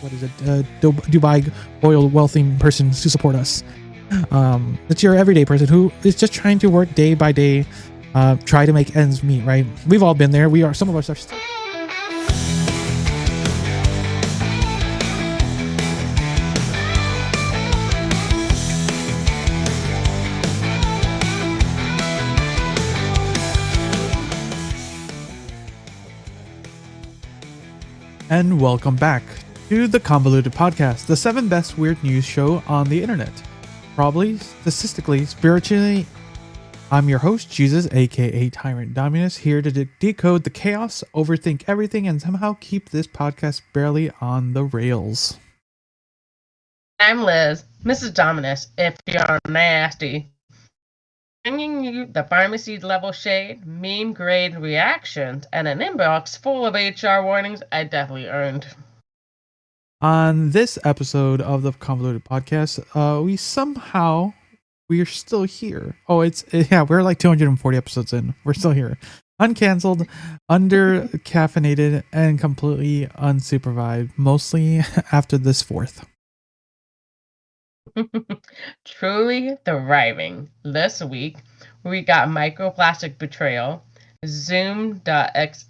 what is it? Dubai oil wealthy person to support us. It's your everyday person who is just trying to work day by day, try to make ends meet. Right? We've all been there. Some of us are still. And welcome back to the Convoluted Podcast, the 7 best weird news show on the internet. Probably, statistically, spiritually, I'm your host, Jesus, aka Tyrant Dominus, here to decode the chaos, overthink everything, and somehow keep this podcast barely on the rails. I'm Liz, Mrs. Dominus, if you're nasty. Bringing you the pharmacy level shade, meme grade reactions, and an inbox full of HR warnings I definitely earned. On this episode of the Convoluted Podcast, we're still here. We're like 240 episodes in. We're still here. Uncancelled, under caffeinated, and completely unsupervised, mostly after this 4th. Truly thriving. This week, we got microplastic betrayal, Zoom.exe,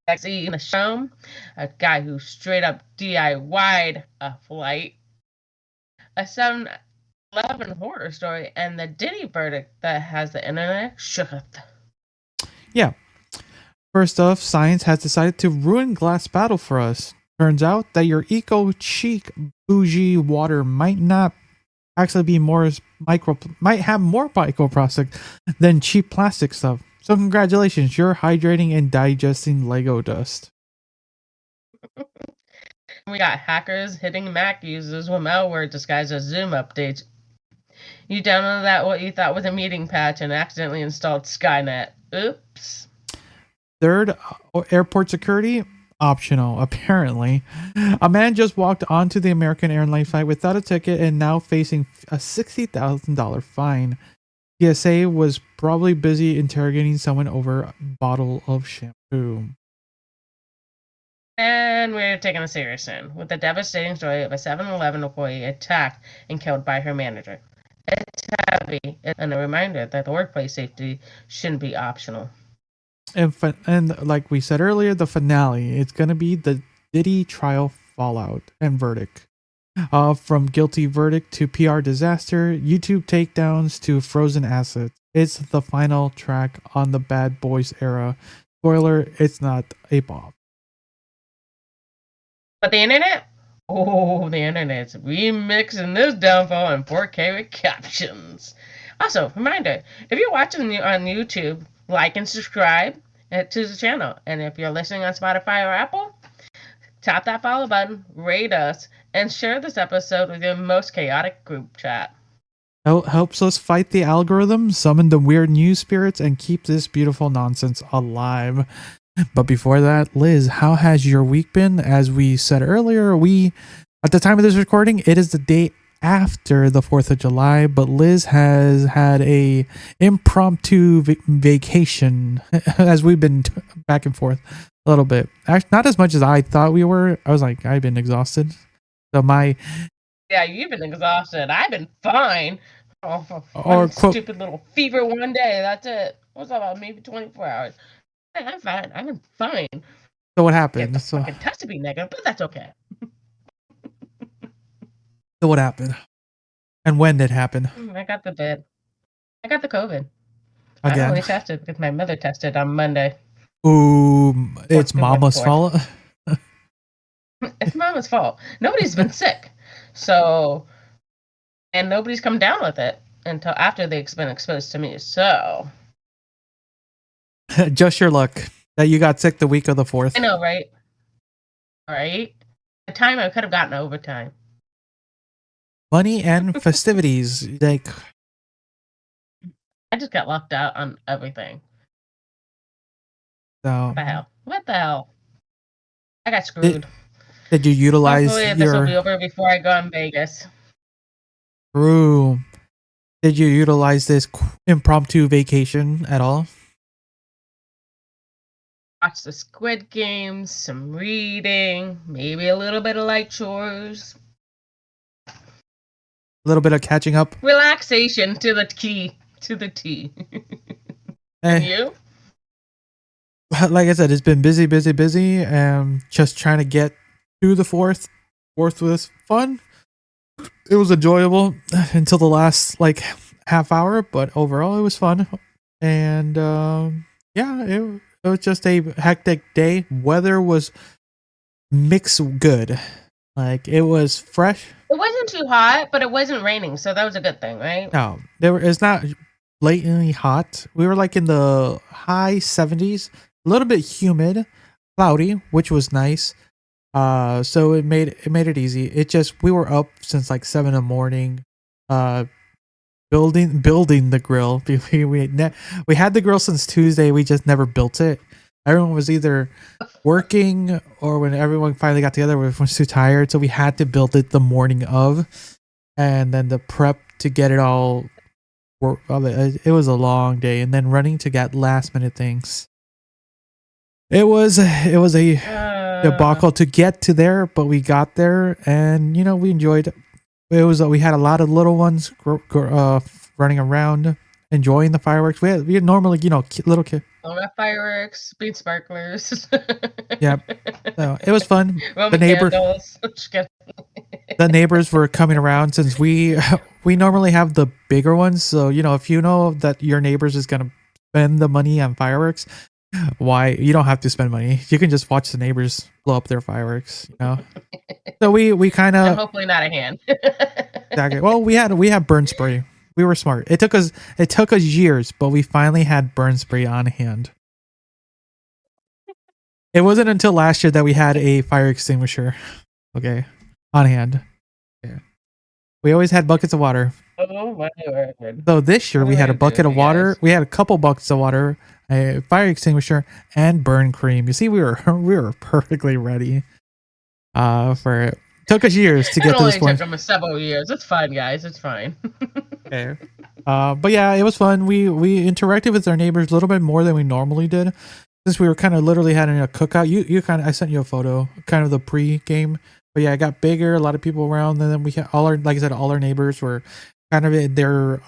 XE in the show, a guy who straight up DIY'd a flight, a 7-11 horror story, and the Diddy verdict that has the internet shooketh. Yeah. First off, science has decided to ruin glass battle for us. Turns out that your eco-chic bougie water might not actually be might have more microplastics than cheap plastic stuff. So congratulations, you're hydrating and digesting Lego dust. We got hackers hitting Mac users with malware disguised as Zoom updates. You downloaded that what you thought was a meeting patch and accidentally installed Skynet. Oops. Third, airport security. Optional, apparently. A man just walked onto the American Airlines flight without a ticket and now facing a $60,000 fine. TSA was probably busy interrogating someone over a bottle of shampoo. And we're taking a serious soon with the devastating story of a 7-Eleven employee attacked and killed by her manager. It's heavy and a reminder that the workplace safety shouldn't be optional. And like we said earlier, the finale, it's going to be the Diddy trial fallout and verdict. From guilty verdict to PR disaster, YouTube takedowns to frozen assets. It's the final track on the Bad Boys era. Spoiler, it's not a bomb. But the internet? Oh, the internet's remixing this downfall in 4K with captions. Also, reminder, if you're watching on YouTube, like and subscribe to the channel. And if you're listening on Spotify or Apple, tap that follow button, rate us, and share this episode with your most chaotic group chat. Helps us fight the algorithm, summon the weird news spirits, and keep this beautiful nonsense alive. But before that, Liz, how has your week been? As we said earlier, at the time of this recording, it is the day after the 4th of July, but Liz has had a impromptu vacation as we've been back and forth a little bit. Actually, not as much as I thought we were. I was like, I've been exhausted. So yeah, you've been exhausted. I've been fine. Or stupid little fever one day. That's it. What's about maybe 24 hours? I'm fine. I'm fine. So what happened? The fucking test to be negative, but that's okay. So what happened? And when did it happen? I got the bid. I got the COVID. Again? I only tested because my mother tested on Monday. Ooh, it's mama's fault. It's mama's fault. Nobody's been sick. So, and nobody's come down with it until after they've been exposed to me. So, just your luck that you got sick the week of the 4th. I know, right? Right? The time I could have gotten overtime. Money and festivities. Like, I just got locked out on everything. So, what the hell? I got screwed. Did you utilize Hopefully this will be over before I go in Vegas. True. Did you utilize this impromptu vacation at all? Watch the Squid Games, some reading, maybe a little bit of light chores. A little bit of catching up. Relaxation to the key, to the T. And you? Like I said, it's been busy, busy, busy. Just trying to get through the fourth. Fourth was fun. It was enjoyable until the last like half hour, but overall it was fun. And yeah, it was just a hectic day. Weather was mixed good. Like it was fresh. It wasn't too hot, but it wasn't raining, so that was a good thing, right? No, it's not blatantly hot. We were like in the high 70s, a little bit humid, cloudy, which was nice. So it made it easy. It just we were up since like 7 in the morning, building the grill. We had the grill since Tuesday. We just never built it. Everyone was either working or when everyone finally got together, we was too tired, so we had to build it the morning of, and then the prep to get it all. It was a long day, and then running to get last minute things. It was a debacle to get to there, but we got there, and we enjoyed it. We had a lot of little ones running around enjoying the fireworks. We normally little kid. Fireworks, speed sparklers. Yeah, so it was fun. Roman The neighbor, candles. the neighbors were coming around since we normally have the bigger ones. So if you know that your neighbors is gonna spend the money on fireworks, why you don't have to spend money. You can just watch the neighbors blow up their fireworks. So we kind of hopefully not a hand. exactly. Well, we had burn spray. We were smart. It took us years, but we finally had burn spray on hand. It wasn't until last year that we had a fire extinguisher. Okay, on hand. Yeah, we always had buckets of water. Oh my word! So this year we had a bucket of water. We had a couple buckets of water, a fire extinguisher, and burn cream. You see, we were perfectly ready. For it. Took us years to get to this point. It only took them several years. It's fine, guys. It's fine. Okay. But yeah, it was fun. We interacted with our neighbors a little bit more than we normally did, since we were kind of literally having a cookout. I sent you a photo, kind of the pre-game. But yeah, it got bigger. A lot of people around, and then we had like I said, all our neighbors were kind of in their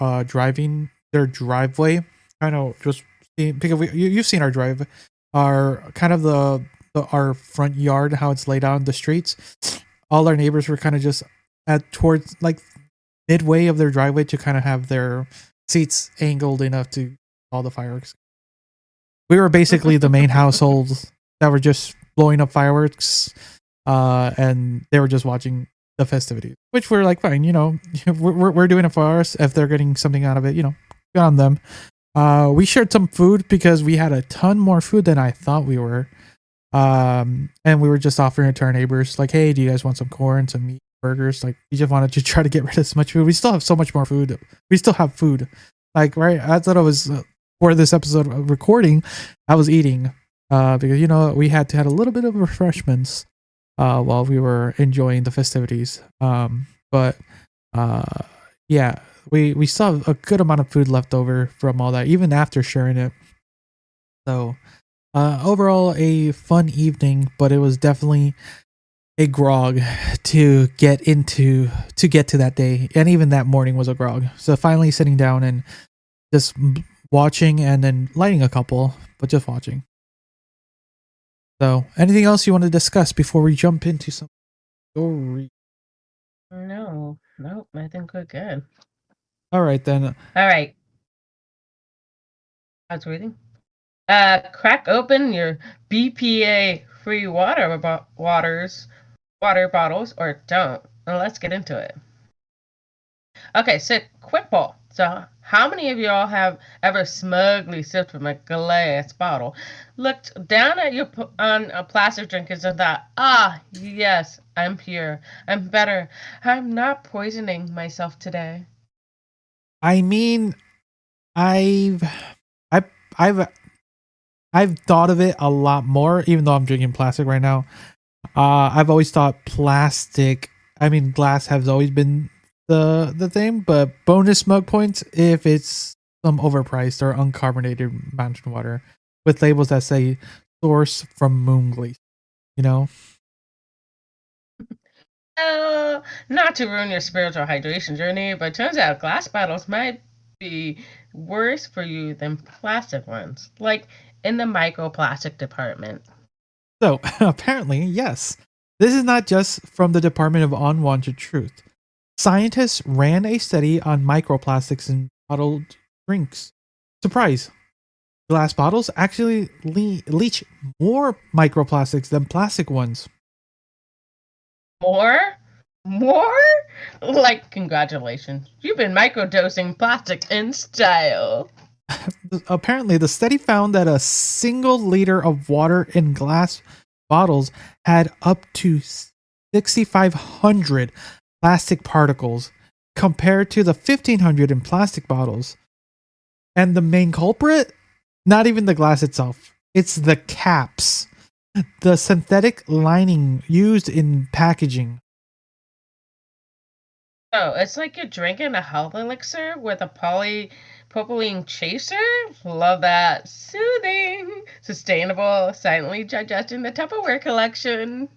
driveway, kind of just because you've seen our drive, our kind of our front yard, how it's laid out in the streets. All our neighbors were kind of just towards like midway of their driveway to kind of have their seats angled enough to all the fireworks. We were basically the main household that were just blowing up fireworks, and they were just watching the festivities, which we're like, fine, we're doing it for us. If they're getting something out of it, good on them. We shared some food because we had a ton more food than I thought we were. And we were just offering it to our neighbors, like, hey, do you guys want some corn, some meat, burgers? Like, we just wanted to try to get rid of as much food. We still have so much more food. We still have food. Like, right, I thought I was for this episode of recording, I was eating, because we had to have a little bit of refreshments while we were enjoying the festivities. But yeah, we still have a good amount of food left over from all that, even after sharing it. So overall, a fun evening, but it was definitely a grog to get to that day, and even that morning was a grog. So finally sitting down and just watching, and then lighting a couple, but just watching. So, anything else you want to discuss before we jump into some story? No, nope. I think we're good. All right then. All right. I was reading. Crack open your BPA-free water bottles, or don't. And let's get into it. Okay, so quick poll. So, how many of y'all have ever smugly sipped from a glass bottle, looked down at on a plastic drink and thought, yes, I'm pure, I'm better, I'm not poisoning myself today? I mean, I've thought of it a lot more, even though I'm drinking plastic right now. I've always thought glass has always been the thing, but bonus smug points if it's some overpriced or uncarbonated mountain water with labels that say source from moon glaze. You know? Not to ruin your spiritual hydration journey, but turns out glass bottles might be worse for you than plastic ones, like in the microplastic department. So, apparently, yes. This is not just from the Department of Unwanted Truth. Scientists ran a study on microplastics in bottled drinks. Surprise! Glass bottles actually leach more microplastics than plastic ones. More? More? Like, congratulations. You've been microdosing plastic in style. Apparently, the study found that a single liter of water in glass bottles had up to 6,500 plastic particles compared to the 1,500 in plastic bottles. And the main culprit? Not even the glass itself. It's the caps. The synthetic lining used in packaging. Oh, it's like you're drinking a health elixir with a polypropylene chaser? Love that. Soothing. Sustainable. Silently digesting the Tupperware collection.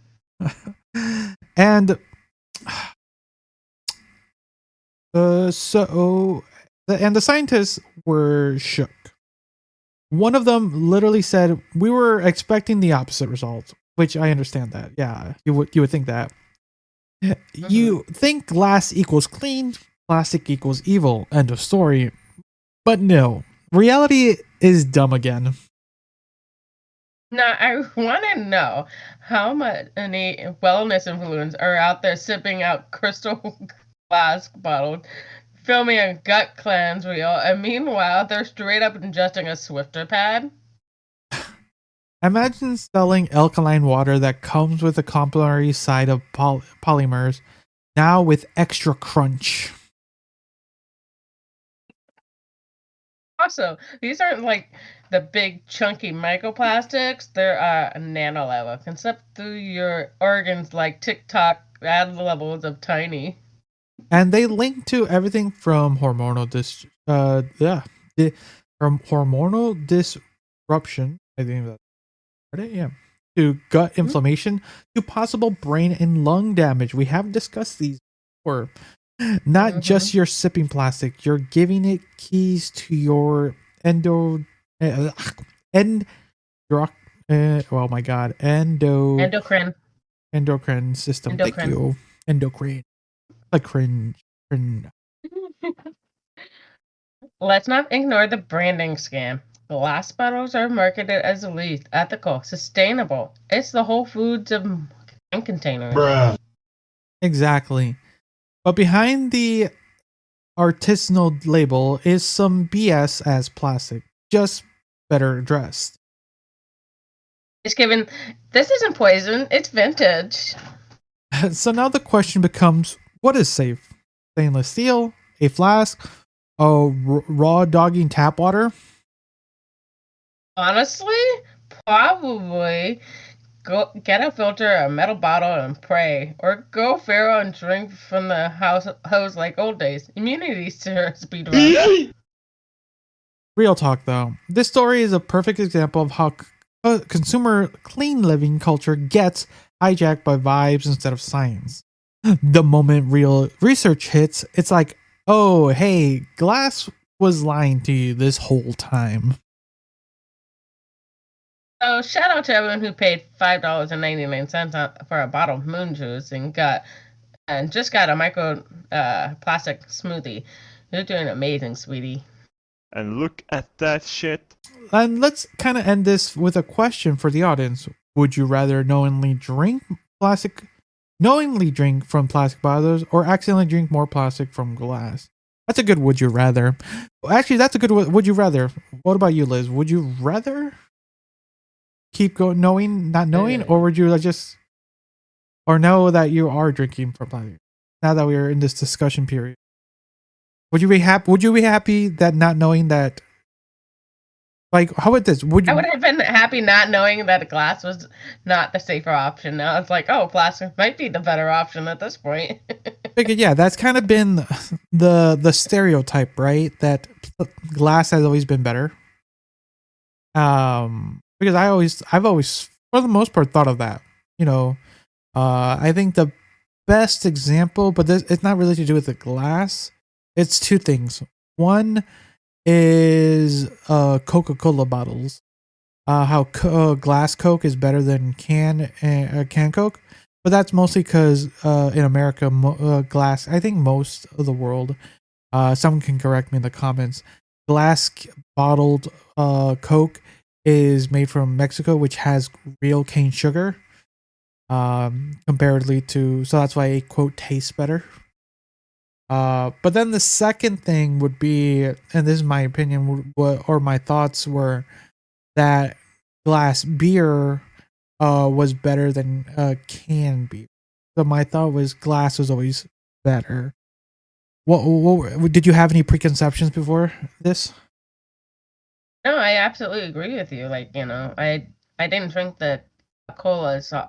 And the scientists were shook. One of them literally said, "We were expecting the opposite result," which I understand that. Yeah, you would think that. You think glass equals clean, plastic equals evil. End of story. But no, reality is dumb again. Now, I want to know how many wellness influencers are out there sipping out crystal glass bottles, filming a gut cleanse reel, and meanwhile, they're straight up ingesting a Swifter pad. Imagine selling alkaline water that comes with a complementary side of polymers, now with extra crunch. Also, these aren't like the big chunky microplastics. They're nano level. Can slip through your organs like TikTok at levels of tiny. And they link to everything from hormonal from hormonal disruption. I think that's it. Yeah. To gut inflammation, to possible brain and lung damage. We have discussed these before. Not just your sipping plastic, you're giving it keys to your endocrine system. Thank you. Endocrine. A cringe. Let's not ignore the branding scam. Glass bottles are marketed as the least ethical, sustainable. It's the Whole Foods of drink containers. Bruh. Exactly. But behind the artisanal label is some BS as plastic, just better addressed. It's given, this isn't poison, it's vintage. So now the question becomes, what is safe? Stainless steel, a flask, raw dogging tap water? Honestly, probably go get a filter, a metal bottle, and pray. Or go feral and drink from the hose like old days. Immunity speed run. Real talk though, this story is a perfect example of how consumer clean living culture gets hijacked by vibes instead of science. The moment real research hits, it's like, oh hey, glass was lying to you this whole time. So shout out to everyone who paid $5.99 for a bottle of moon juice and just got a micro plastic smoothie. You're doing amazing, sweetie. And look at that shit. And let's kind of end this with a question for the audience. Would you rather knowingly drink from plastic bottles or accidentally drink more plastic from glass? That's a good would you rather. Actually, that's a good would you rather. What about you, Liz? Would you rather keep going not knowing, or would you know that you are drinking from plastic? Now that we're in this discussion period, would you be happy that not knowing that? Like, how about this? I would have been happy not knowing that glass was not the safer option. Now it's like, oh, plastic might be the better option at this point. Yeah, that's kind of been the stereotype, right? That glass has always been better. because I've always, for the most part, thought of that. You know, I think the best example, but it's not really to do with the glass. It's two things. One is Coca-Cola bottles. How glass Coke is better than can Coke, but that's mostly because in America, glass. I think most of the world. Someone can correct me in the comments. Glass bottled Coke is made from Mexico, which has real cane sugar. Comparatively to, so that's why it quote tastes better. But then the second thing would be, and this is my opinion, or my thoughts were that glass beer was better than canned beer. So my thought was glass was always better. What did you have any preconceptions before this? No, I absolutely agree with you. Like, I didn't drink the cola, so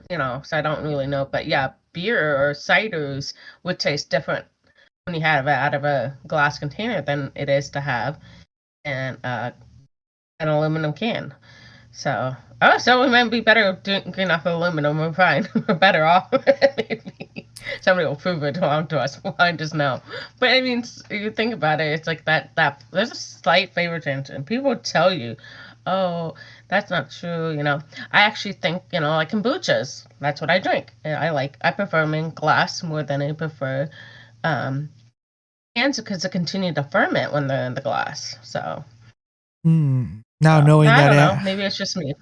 so I don't really know. But yeah, beer or ciders would taste different when you have it out of a glass container than it is to have an an aluminum can. So, so we might be better drinking off aluminum. We're fine. We're better off. Maybe somebody will prove it wrong to us. We'll find us now. But I mean, you think about it, it's like that. There's a slight favoritism. People tell you, "Oh, that's not true." I actually think like kombuchas. That's what I drink. I prefer them in glass more than I prefer cans because they continue to ferment when they're in the glass. So. Now knowing I that, don't know. Maybe it's just me.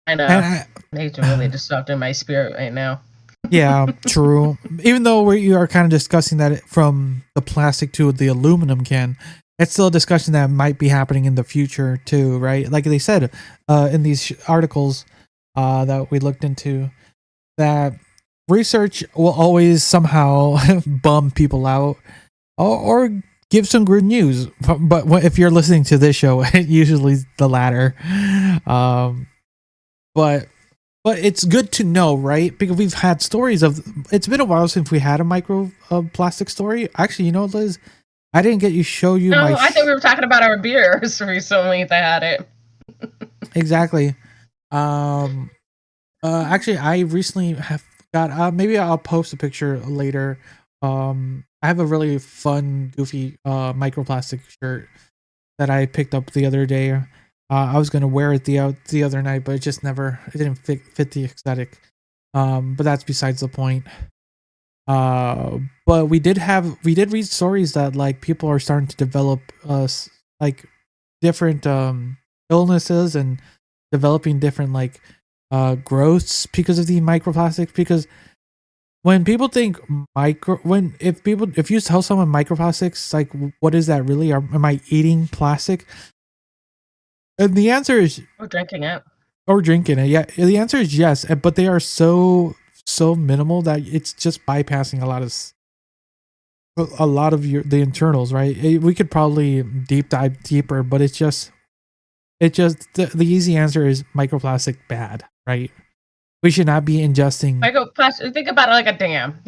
I know. Nature really disrupting my spirit right now. Yeah, true. Even though you are kind of discussing that from the plastic to the aluminum can, it's still a discussion that might be happening in the future too, right? Like they said in these articles that we looked into, that research will always somehow bum people out or give some good news. But if you're listening to this show, it usually is the latter. But it's good to know, right? Because we've had stories of. It's been a while since we had a microplastic story. Actually, Liz, I didn't get you show you No, my. I think we were talking about our beers recently. They had it. Exactly. Actually, I recently have got. Maybe I'll post a picture later. I have a really fun, goofy microplastic shirt that I picked up the other day. I was gonna wear it the other night, but it didn't fit the aesthetic. But that's besides the point. But we did read stories that like people are starting to develop like different illnesses and developing different like growths because of the microplastics. Because when people think if you tell someone microplastics, like what is that really? Am I eating plastic? And the answer is We're drinking it. or drinking it. Yeah, the answer is yes, but they are so minimal that it's just bypassing a lot of the internals, right? We could probably deep dive deeper, but it's just the easy answer is microplastic bad, right? We should not be ingesting. Microplastic. Think about it like a dam.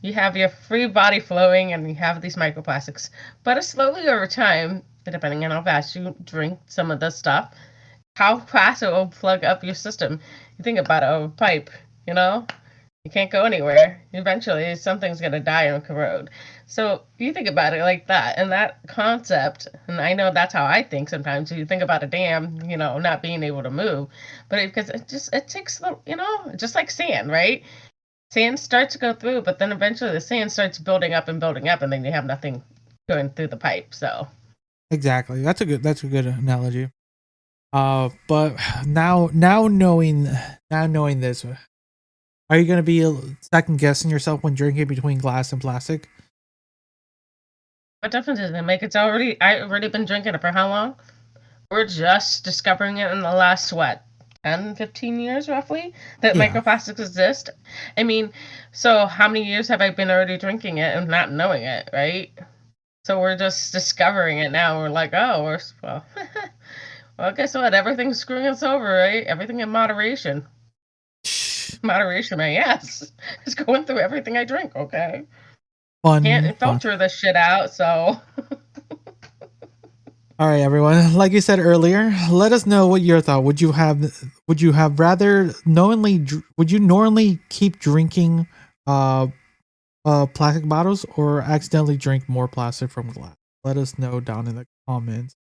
You have your free body flowing, and you have these microplastics. But slowly over time, depending on how fast you drink some of this stuff, how fast it will plug up your system. You think about a pipe. You can't go anywhere. Eventually, something's going to die and corrode. So you think about it like that, and that concept, and I know that's how I think sometimes. You think about a dam, not being able to move, but because it takes, just like sand, right? Sand starts to go through, but then eventually the sand starts building up, and then you have nothing going through the pipe. So Exactly. That's a good analogy. But now knowing this, are you gonna be second guessing yourself when drinking between glass and plastic? what difference does it make? I've already been drinking it for how long? We're just discovering it in the last 10, 15 years roughly that Yeah. microplastics exist. I mean, so how many years have I been already drinking it and not knowing it, right? So we're just discovering it now. We're like, oh, well, guess what? Everything's screwing us over, right? Everything in moderation. Moderation, man, yes. It's going through everything I drink, okay? Fun. Can't filter this shit out, so All right, everyone. Like you said earlier, let us know what your thought. Would you have rather would you normally keep drinking uh plastic bottles or accidentally drink more plastic from glass? Let us know down in the comments.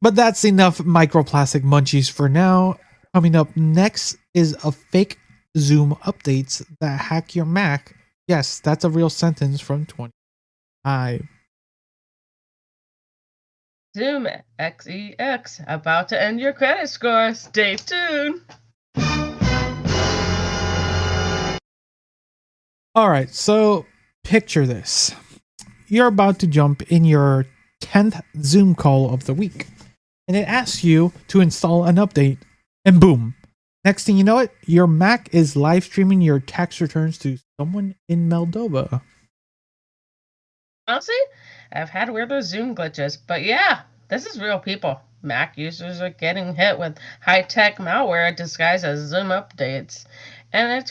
But that's enough microplastic munchies for now. Coming up next is a fake Zoom updates that hack your Mac. Yes, that's a real sentence from 20. Zoom XEX about to end your credit score. Stay tuned. All right, so picture this. You're about to jump in your 10th Zoom call of the week, and it asks you to install an update, and boom. Next thing you know it, your Mac is live streaming your tax returns to someone in Moldova. Honestly, I've had weirder Zoom glitches, but yeah, this is real people. Mac users are getting hit with high-tech malware disguised as Zoom updates, and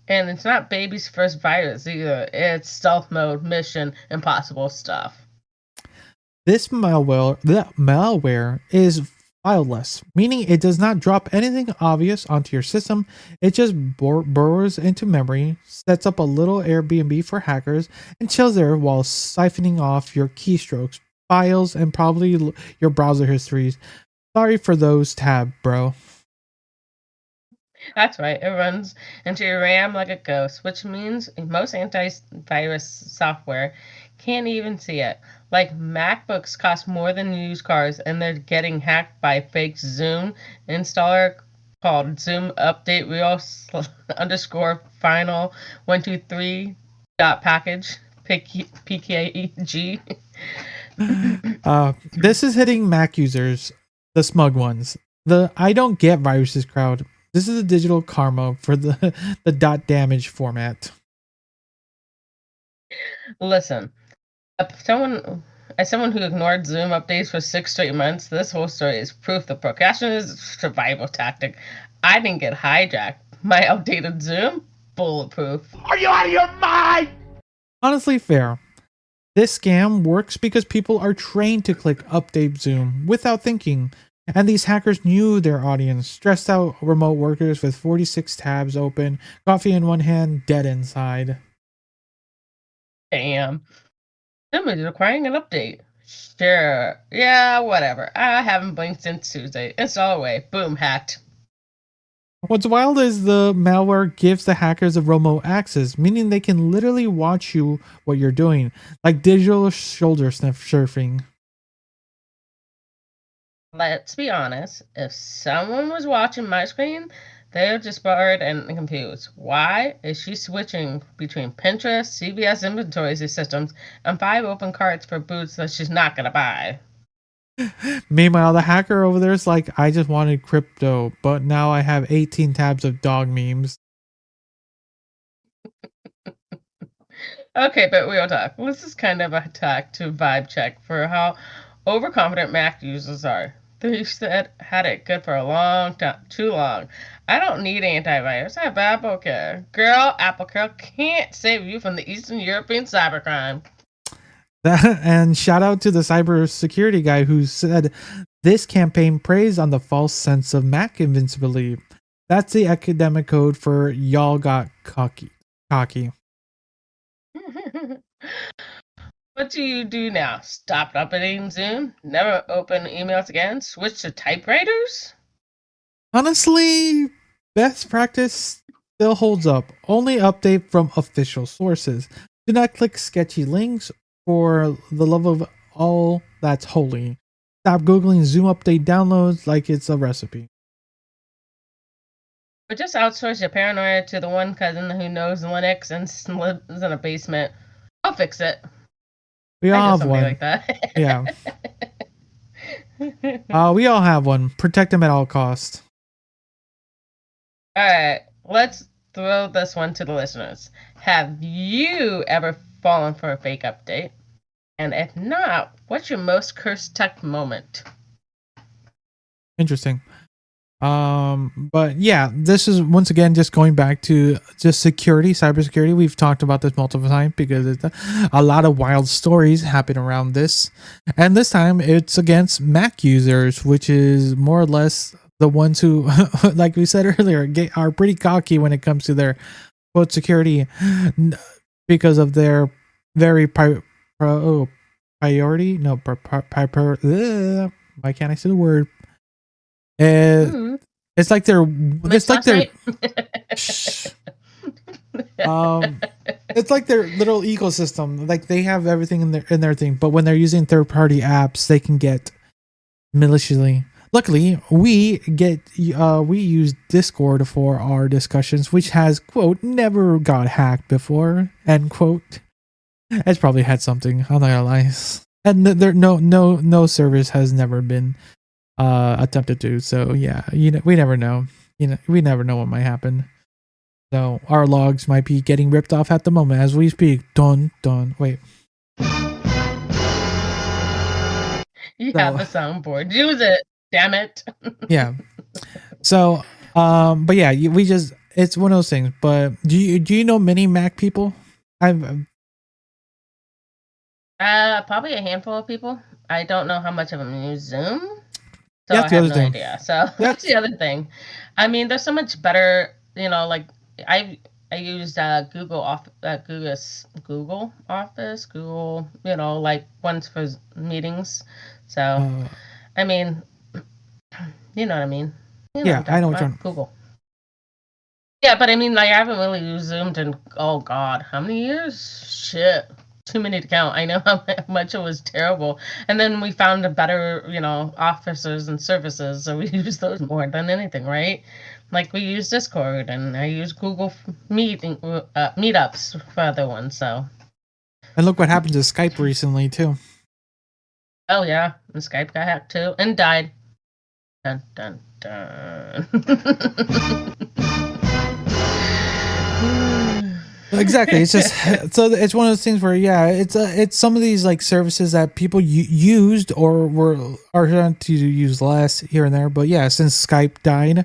it's not baby's first virus either. It's stealth mode, mission, impossible stuff. This malware is fileless, meaning it does not drop anything obvious onto your system. It just burrows into memory, sets up a little Airbnb for hackers, and chills there while siphoning off your keystrokes, files, and probably your browser histories. Sorry for those tab, bro. That's right, it runs into your RAM like a ghost, which means most antivirus software can't even see it. Like MacBooks cost more than used cars, and they're getting hacked by a fake Zoom installer called Zoom Update Real underscore final 123 dot package PKG. This is hitting Mac users, the smug ones, the I don't get viruses crowd. This is a digital karma for the dot damage format. Listen, as someone who ignored Zoom updates for 6 straight months, this whole story is proof that procrastination is a survival tactic. I didn't get hijacked. My outdated Zoom, bulletproof. Are you out of your mind? Honestly, fair. This scam works because people are trained to click update Zoom without thinking. And these hackers knew their audience, stressed out remote workers with 46 tabs open, coffee in one hand, dead inside. Damn. Zoom is requiring an update. Sure. Yeah, whatever. I haven't blinked since Tuesday. It's all away. Boom, hacked. What's wild is the malware gives the hackers a remote access, meaning they can literally watch you what you're doing, like digital shoulder surfing. Let's be honest, if someone was watching my screen, they're just bored and confused. Why is she switching between Pinterest, CVS inventory systems, and 5 open carts for boots that she's not gonna buy? Meanwhile, the hacker over there is like, I just wanted crypto, but now I have 18 tabs of dog memes. Okay, but real talk. This is kind of a attack to vibe check for how overconfident Mac users are. They said had it good for a long time, too long. I don't need antivirus. I have AppleCare. Girl, AppleCare can't save you from the Eastern European cybercrime. And shout out to the cybersecurity guy who said this campaign preys on the false sense of Mac invincibility. That's the academic code for y'all got cocky. What do you do now? Stop updating Zoom? Never open emails again? Switch to typewriters? Honestly, best practice still holds up. Only update from official sources. Do not click sketchy links for the love of all that's holy. Stop Googling Zoom update downloads like it's a recipe. Or just outsource your paranoia to the one cousin who knows Linux and lives in a basement. I'll fix it. We I all know have somebody one. like that. Yeah. We all have one. Protect them at all costs. All right, let's throw this one to the listeners. Have you ever fallen for a fake update? And if not, what's your most cursed tech moment? Interesting. But yeah, this is once again just going back to just security, cybersecurity. We've talked about this multiple times because it's a lot of wild stories happen around this, and this time it's against Mac users, which is more or less the ones who, like we said earlier, are pretty cocky when it comes to their quote security because of their very priority. No, why can't I say the word? It's like they're it's like they're it's like their little ecosystem. Like they have everything in their thing, but when they're using third party apps, they can get maliciously. Luckily, we use Discord for our discussions, which has quote never got hacked before end quote. It's probably had something. I'm not gonna lie, and there no service has never been attempted to. So yeah, we never know. We never know what might happen. So our logs might be getting ripped off at the moment as we speak. Dun dun. Wait. You have a soundboard. Use it. Damn it. Yeah. So, but yeah, it's one of those things. But do you know many Mac people? Probably a handful of people. I don't know how much of them use Zoom. So I have no idea. So that's the other thing. I mean, there's so much better, like I used Google Office, like ones for meetings. So, I mean, you know what I mean? Yeah, I know what you're Google. Yeah, but I mean, like, I haven't really used Zoom in, oh God, how many years? Shit. Too many to count. I know how much it was terrible. And then we found a better, officers and services. So we use those more than anything, right? Like we use Discord and I use Google Meetups for other ones. So. And look what happened to Skype recently too. Oh yeah, and Skype got hacked too and died. Dun dun dun. Exactly. It's just so it's one of those things where it's some of these like services that people used or are trying to use less here and there. But yeah, since Skype died,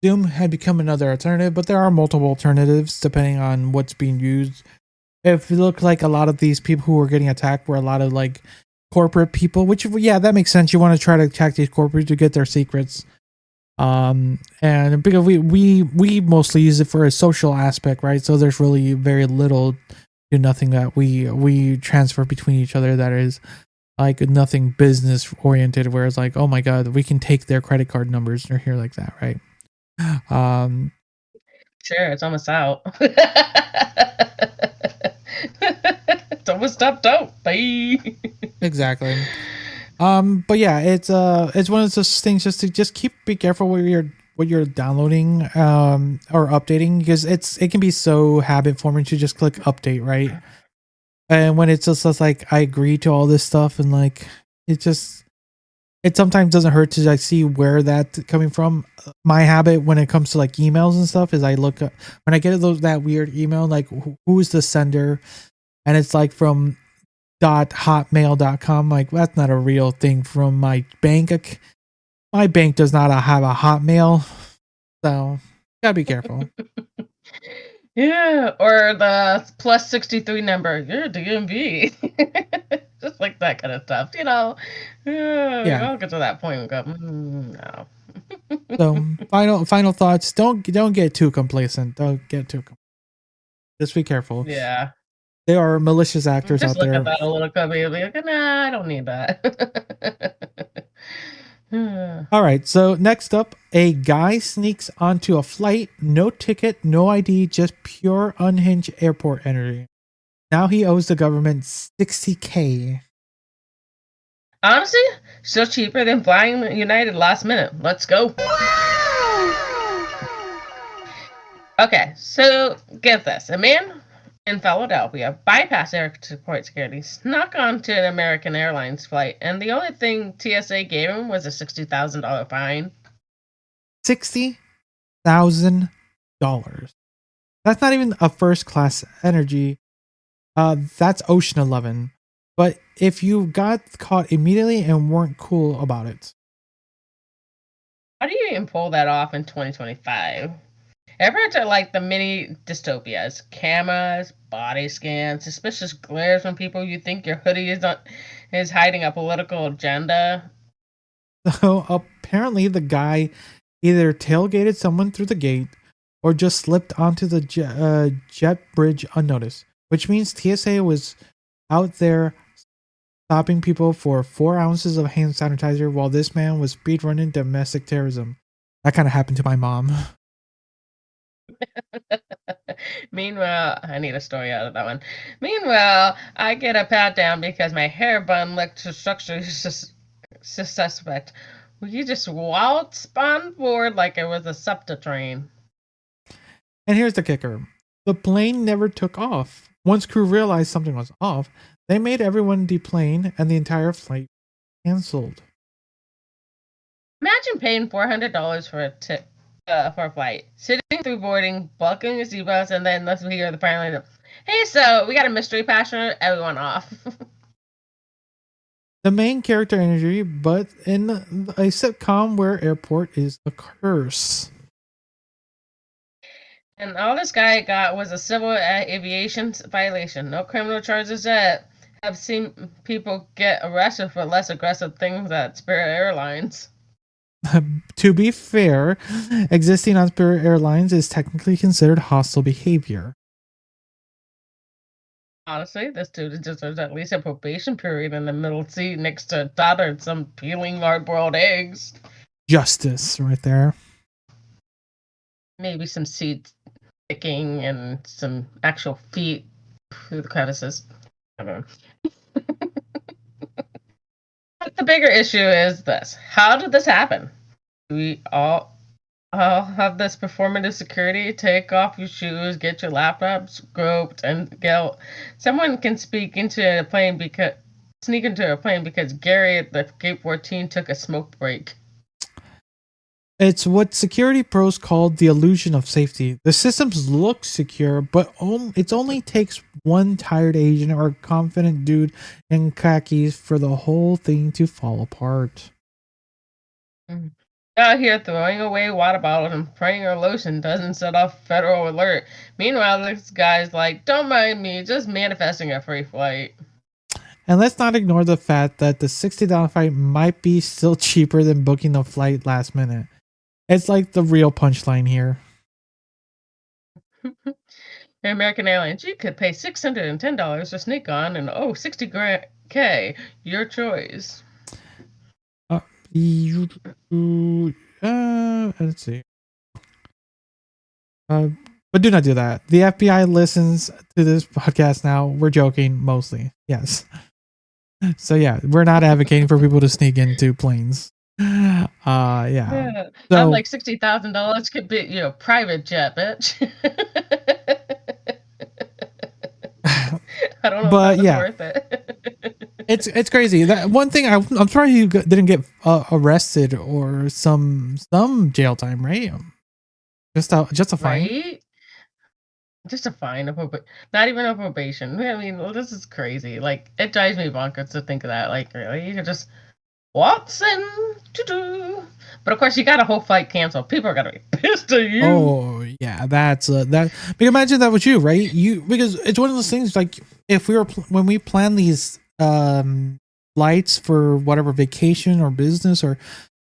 Zoom had become another alternative. But there are multiple alternatives depending on what's being used. If you look like a lot of these people who were getting attacked were a lot of like corporate people, which that makes sense. You want to try to attack these corporates to get their secrets. And because we mostly use it for a social aspect, right? So there's really very little to nothing that we transfer between each other that is like nothing business oriented, where it's like, oh my god, we can take their credit card numbers or here like that, right? Sure, it's almost out. It's almost stopped out. Bye. Exactly. But yeah, it's one of those things just to be careful what you're downloading or updating, because it can be so habit forming to just click update, right? And when it's just like I agree to all this stuff and like it sometimes doesn't hurt to like see where that's coming from. My habit when it comes to like emails and stuff is I look up when I get that weird email, like who's the sender, and it's like from .hotmail.com. Like that's not a real thing from my bank. My bank does not have a Hotmail, so gotta be careful. Yeah, or the +63 number. You're DMV. Just like that kind of stuff, Yeah. I'll get to that point and go, no. So final thoughts. Don't get too complacent. Don't get too complacent. Just be careful. Yeah. There are malicious actors just out there. Look at that a little cubby and be like, nah, I don't need that. All right, so next up, a guy sneaks onto a flight, no ticket, no ID, just pure unhinged airport energy. Now he owes the government $60K. Honestly, still cheaper than flying United last minute. Let's go. Okay, so get this. A man in Philadelphia bypassed airport security, snuck onto an American Airlines flight, and the only thing TSA gave him was a $60,000 fine. $60,000. That's not even a first class energy. That's Ocean 11. But if you got caught immediately and weren't cool about it. How do you even pull that off in 2025? Airports are like the mini dystopias. Cameras, body scans, suspicious glares when people you think your hoodie is hiding a political agenda. So apparently, the guy either tailgated someone through the gate or just slipped onto the jet bridge unnoticed, which means TSA was out there stopping people for 4 ounces of hand sanitizer while this man was speedrunning domestic terrorism. That kind of happened to my mom. Meanwhile, I need a story out of that one. Meanwhile, I get a pat down because my hair bun looked structurally suspect. Will you just waltz on board like it was a SEPTA train? And here's the kicker. The plane never took off. Once crew realized something was off, they made everyone deplane and the entire flight canceled. Imagine paying $400 for a tip for a flight, sitting through boarding, buckling your seatbelts, and then let's hear the pilot. Hey, so we got a mystery passenger. Everyone off. The main character energy, but in a sitcom where airport is a curse. And all this guy got was a civil aviation violation. No criminal charges yet. I've seen people get arrested for less aggressive things at Spirit Airlines. To be fair, existing on Spirit Airlines is technically considered hostile behavior. Honestly, this dude deserves at least a probation period in the middle seat next to a daughter and some peeling hard-boiled eggs. Justice, right there. Maybe some seat sticking and some actual feet through the crevices. I don't know. But the bigger issue is this. How did this happen? Do we all have this performative security? Take off your shoes, get your laptop scoped, and go. Someone can sneak into a plane because Gary at the Gate 14 took a smoke break. It's what security pros call the illusion of safety. The systems look secure, but it only takes one tired agent or confident dude in khakis for the whole thing to fall apart. Out here throwing away water bottles and praying our lotion doesn't set off federal alert. Meanwhile, this guy's like, don't mind me, just manifesting a free flight. And let's not ignore the fact that the $60 flight might be still cheaper than booking the flight last minute. It's like the real punchline here. American Airlines, you could pay $610 to sneak on and $60K, your choice. Let's see. But do not do that. The FBI listens to this podcast now. We're joking mostly. Yes. So yeah, we're not advocating for people to sneak into planes. Yeah. So, I'm like $60,000 could be, private jet, bitch. I don't know but if that's yeah, worth it. it's crazy. That one thing I'm sorry you didn't get arrested or some jail time, right? Just a fine. Right? Just a fine, not even a probation. I mean, this is crazy. Like, it drives me bonkers to think of that. Like, really, you can just Watson, but of course you got a whole flight canceled. People are gonna be pissed at you. Oh yeah, that's that. But imagine that was you, right? Because it's one of those things. Like if we were when we plan these flights for whatever vacation or business or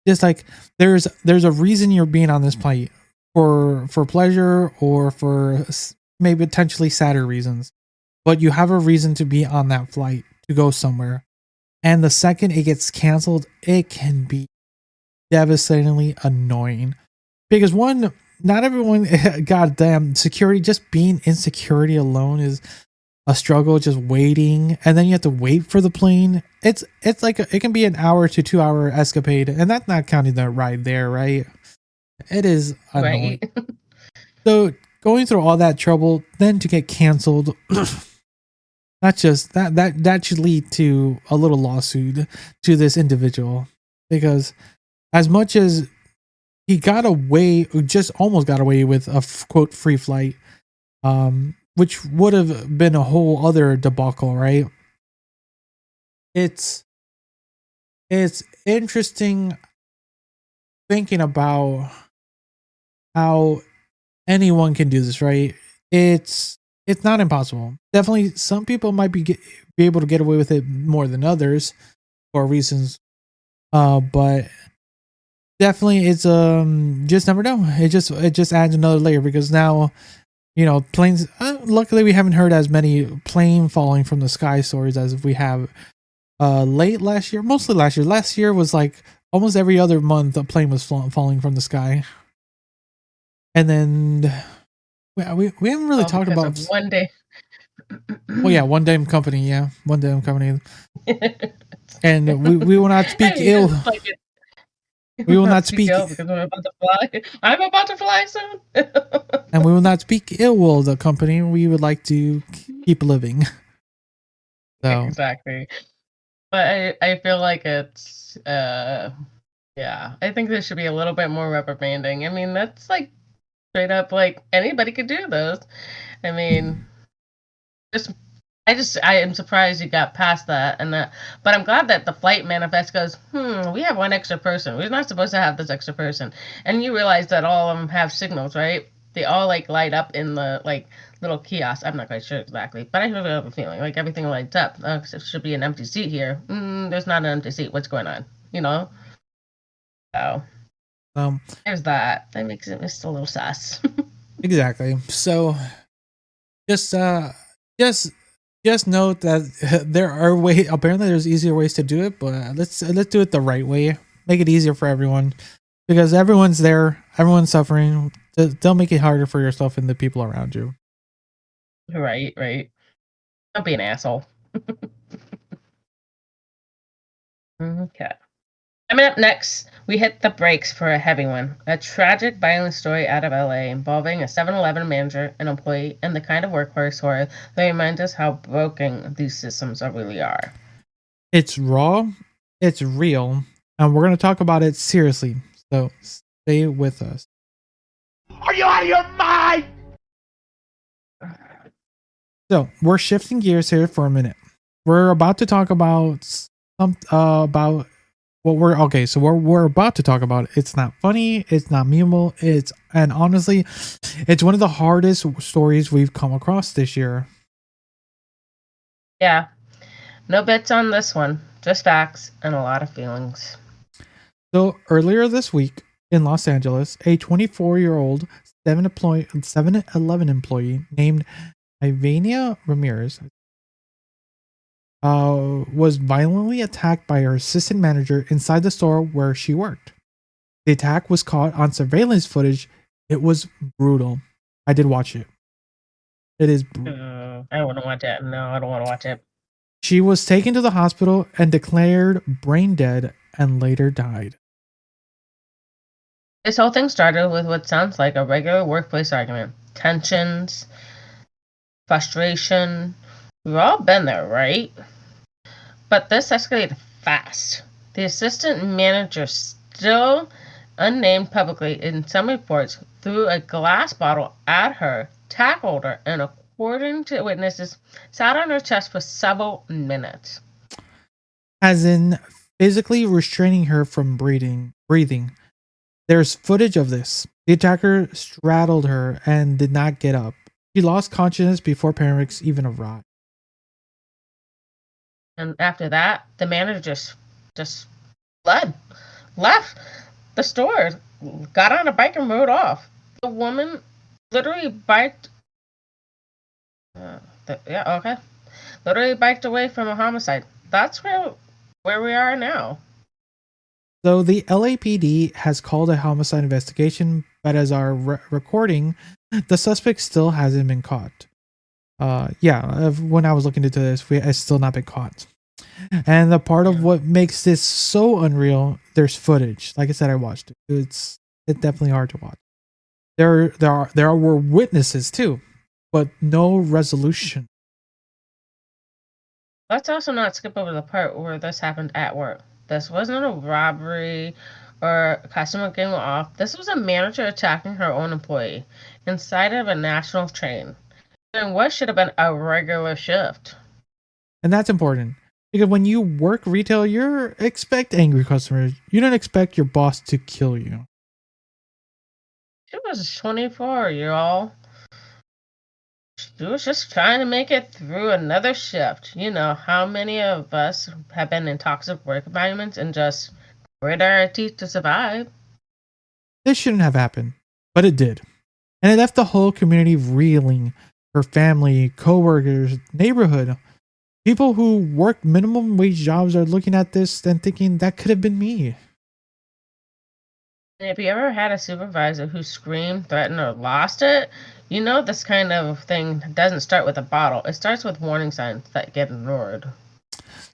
just like there's a reason you're being on this flight for pleasure or for maybe potentially sadder reasons, but you have a reason to be on that flight to go somewhere. And the second it gets canceled, it can be devastatingly annoying. Because one, not everyone, goddamn, security, just being in security alone is a struggle, just waiting. And then you have to wait for the plane. It's like, it can be an hour to 2 hour escapade. And that's not counting the ride there, right? It is annoying. Right. So going through all that trouble, then to get canceled... Not just that should lead to a little lawsuit to this individual, because as much as he got away, just almost got away with a quote free flight, which would have been a whole other debacle, right? It's interesting thinking about how anyone can do this, right? It's not impossible. Definitely, some people might be able to get away with it more than others for reasons. But definitely, it's just never know. It just adds another layer because now, planes. Luckily, we haven't heard as many plane falling from the sky stories as we have late last year. Mostly last year. Last year was like almost every other month a plane was falling from the sky. And then we haven't really talked about one day. Well, yeah, one damn company. Yeah, one damn company. And we will not speak ill. We will not speak ill because I'm about to fly. I'm about to fly soon. And we will not speak ill will of the company. We would like to keep living. So exactly. But I feel like it's yeah. I think there should be a little bit more reprimanding. I mean, that's like straight up like anybody could do those. I mean, I am surprised you got past that but I'm glad that the flight manifest goes, we have one extra person. We're not supposed to have this extra person. And you realize that all of them have signals, right? They all like light up in the like little kiosk. I'm not quite sure exactly, but I have a feeling like everything lights up. There should be an empty seat here. There's not an empty seat. What's going on? So there's that. That makes it just a little sus. exactly. So just note that there are apparently there's easier ways to do it, but let's do it the right way. Make it easier for everyone because everyone's there, everyone's suffering. Don't make it harder for yourself and the people around you. Right. Don't be an asshole. Okay. Coming up next, we hit the brakes for a heavy one. A tragic, violent story out of LA involving a 7-Eleven manager, an employee, and the kind of workplace horror that reminds us how broken these systems really are. It's raw, it's real, and we're going to talk about it seriously. So stay with us. Are you out of your mind? So we're shifting gears here for a minute. We're about to talk about about what we're about to talk about. It's not funny. It's not memeable. And honestly, it's one of the hardest stories we've come across this year. Yeah, no bets on this one. Just facts and a lot of feelings. So earlier this week in Los Angeles, a 24-year-old 7-Eleven employee named Ivania Ramirez was violently attacked by her assistant manager inside the store where she worked. The attack was caught on surveillance footage. It was brutal. I did watch it. It is brutal. I don't want to watch it. No, I don't want to watch it. She was taken to the hospital and declared brain dead and later died. This whole thing started with what sounds like a regular workplace argument. Tensions, frustration. We've all been there, right? But this escalated fast. The assistant manager, still unnamed publicly in some reports, threw a glass bottle at her, tackled her, and according to witnesses, sat on her chest for several minutes. As in physically restraining her from breathing. There's footage of this. The attacker straddled her and did not get up. She lost consciousness before paramedics even arrived. And after that, the manager just left the store, got on a bike and rode off. The woman literally biked. Literally biked away from a homicide. That's where we are now. So the LAPD has called a homicide investigation, but as our recording, the suspect still hasn't been caught. When I was looking into this, it's still not been caught. And the part of what makes this so unreal, there's footage. Like I said, I watched it. It's definitely hard to watch. There were witnesses too, but no resolution. Let's also not skip over the part where this happened at work. This wasn't a robbery or a customer getting off. This was a manager attacking her own employee inside of a national train during what should have been a regular shift. And that's important Because when you work retail, you expect angry customers. You don't expect your boss to kill you. She was 24, y'all. She was just trying to make it through another shift. You know, how many of us have been in toxic work environments and just grit our teeth to survive? This shouldn't have happened, but it did. And it left the whole community reeling. Her family, coworkers, neighborhood. People who work minimum wage jobs are looking at this and thinking that could have been me. And if you ever had a supervisor who screamed, threatened, or lost it, you know this kind of thing doesn't start with a bottle. It starts with warning signs that get ignored.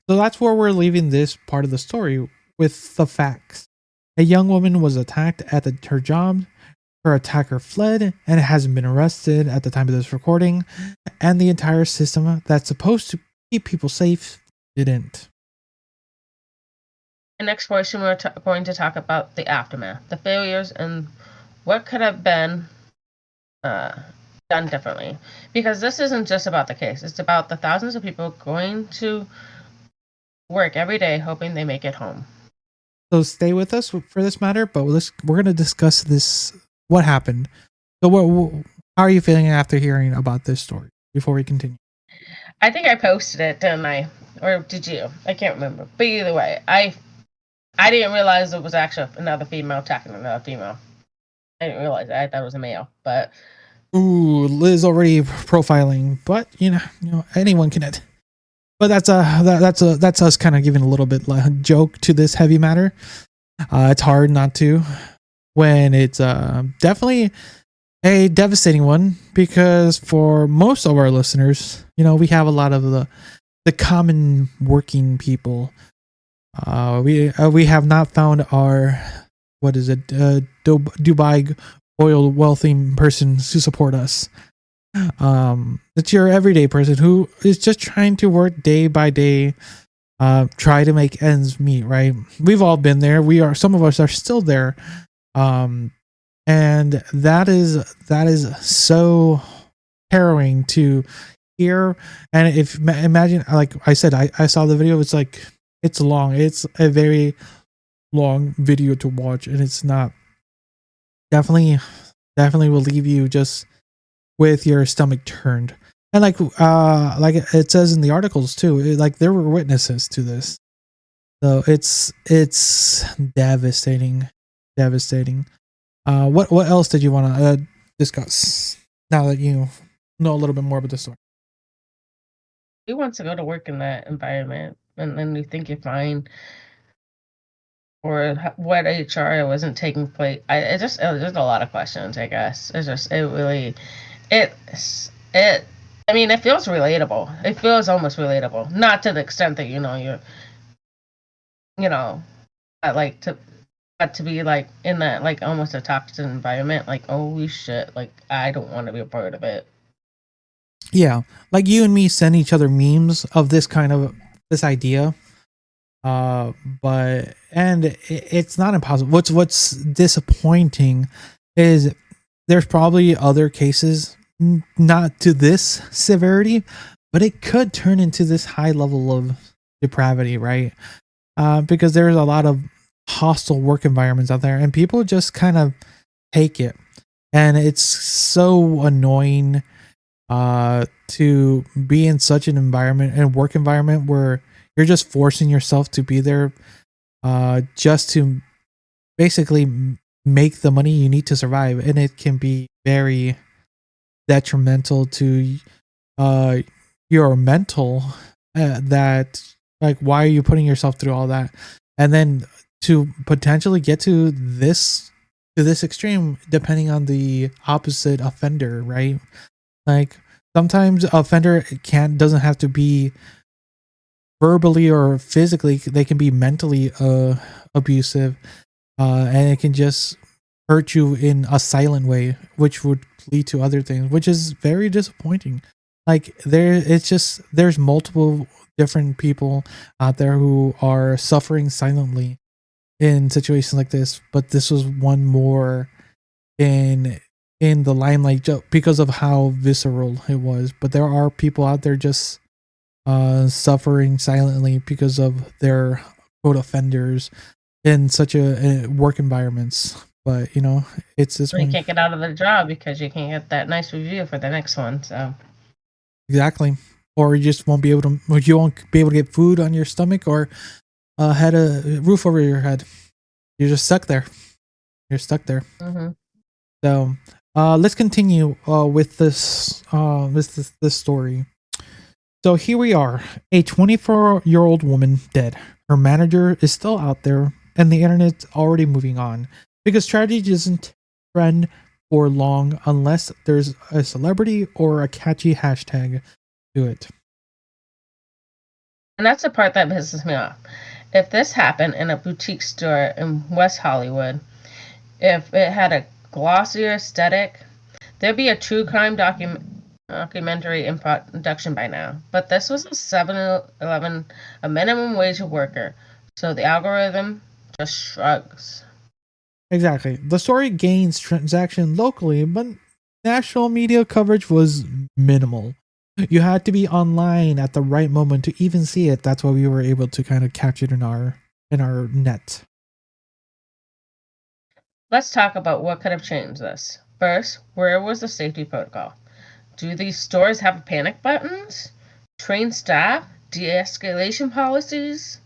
So that's where we're leaving this part of the story with the facts. A young woman was attacked at her job. Her attacker fled and hasn't been arrested at the time of this recording. And the entire system that's supposed to keep people safe didn't. In the next portion, we're going to talk about the aftermath, the failures, and what could have been done differently. Because this isn't just about the case. It's about the thousands of people going to work every day hoping they make it home. So stay with us for this matter, but we're going to discuss this, what happened. So how are you feeling after hearing about this story before we continue? I think I posted it, didn't I? Or did you? I can't remember. But either way, I didn't realize it was actually another female attacking another female. I didn't realize that. I thought it was a male, but... Ooh, Liz already profiling, but you know anyone can it. But that's us kind of giving a little bit like joke to this heavy matter. It's hard not to when it's definitely a devastating one, because for most of our listeners, we have a lot of the common working people. We have not found our Dubai oil wealthy person to support us. It's your everyday person who is just trying to work day by day, try to make ends meet, right? We've all been there. Some of us are still there. And that is so harrowing to hear. And if imagine, like I said, I saw the video. It's like, it's long. It's a very long video to watch, and it's not definitely will leave you just with your stomach turned. And like it says in the articles too, like there were witnesses to this. So it's devastating. What else did you want to discuss now that you know a little bit more about the story? Who wants to go to work in that environment and then you think you're fine? Or what HR wasn't taking place? There's a lot of questions, I guess. It feels relatable. It feels almost relatable. Not to the extent that, but to be like in that, like almost a toxic environment, like, holy shit, like I don't want to be a part of it. Yeah. Like you and me send each other memes of this idea. But it's not impossible. What's disappointing is there's probably other cases, not to this severity, but it could turn into this high level of depravity, right? Because there's a lot of hostile work environments out there, and people just kind of take it, and it's so annoying to be in such an environment and work environment where you're just forcing yourself to be there just to basically make the money you need to survive. And it can be very detrimental to your mental, that like, why are you putting yourself through all that? And then to potentially get to this extreme, depending on the opposite offender, right? Like sometimes offender doesn't have to be verbally or physically, they can be mentally abusive, and it can just hurt you in a silent way, which would lead to other things, which is very disappointing. Like there's multiple different people out there who are suffering silently in situations like this, but this was one more in the limelight because of how visceral it was. But there are people out there just suffering silently because of their quote offenders in such a work environments. But it's this Or you one. can't get out of the job because you can't get that nice review for the next one. So Exactly. Or you just won't be able to, or you won't be able to get food on your stomach or had a roof over your head. You're just stuck there. You're stuck there. So let's continue with this story. So here we are, a 24-year-old woman dead. Her manager is still out there, and the internet's already moving on because tragedy doesn't trend for long unless there's a celebrity or a catchy hashtag to it. And that's the part that pisses me off. If this happened in a boutique store in West Hollywood, if it had a glossier aesthetic, there'd be a true crime documentary in production by now. But this was a 7-Eleven, a minimum wage worker, so the algorithm just shrugs. Exactly. The story gains traction locally, but national media coverage was minimal. You had to be online at the right moment to even see it. That's why we were able to kind of catch it in our net. Let's talk about what could have changed this. First, where was the safety protocol? Do these stores have panic buttons? Trained staff? De-escalation policies?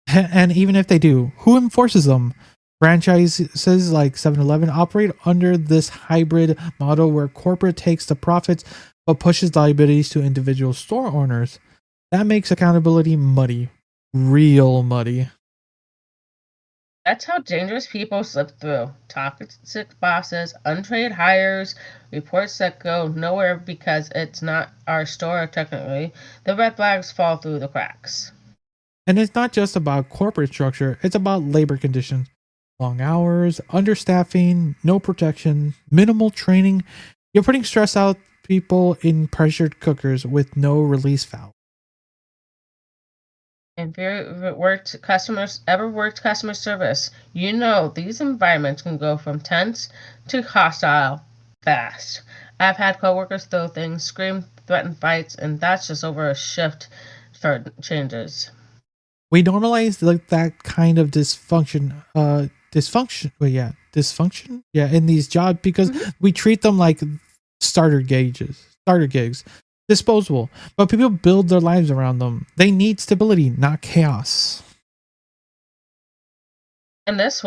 And even if they do, who enforces them? Franchises like 7-Eleven operate under this hybrid model where corporate takes the profits but pushes liabilities to individual store owners. That makes accountability muddy. Real muddy. That's how dangerous people slip through. Toxic bosses, untrained hires, reports that go nowhere because it's not our store technically. The red flags fall through the cracks. And it's not just about corporate structure, it's about labor conditions. Long hours, understaffing, no protection, minimal training. You're putting stress out people in pressured cookers with no release valve. If you ever worked customer service, you know these environments can go from tense to hostile fast. I've had coworkers throw things, scream, threaten fights, and that's just over a shift for changes. We normalize that kind of dysfunction in these jobs because we treat them like starter gigs, disposable, but people build their lives around them. They need stability, not chaos. And this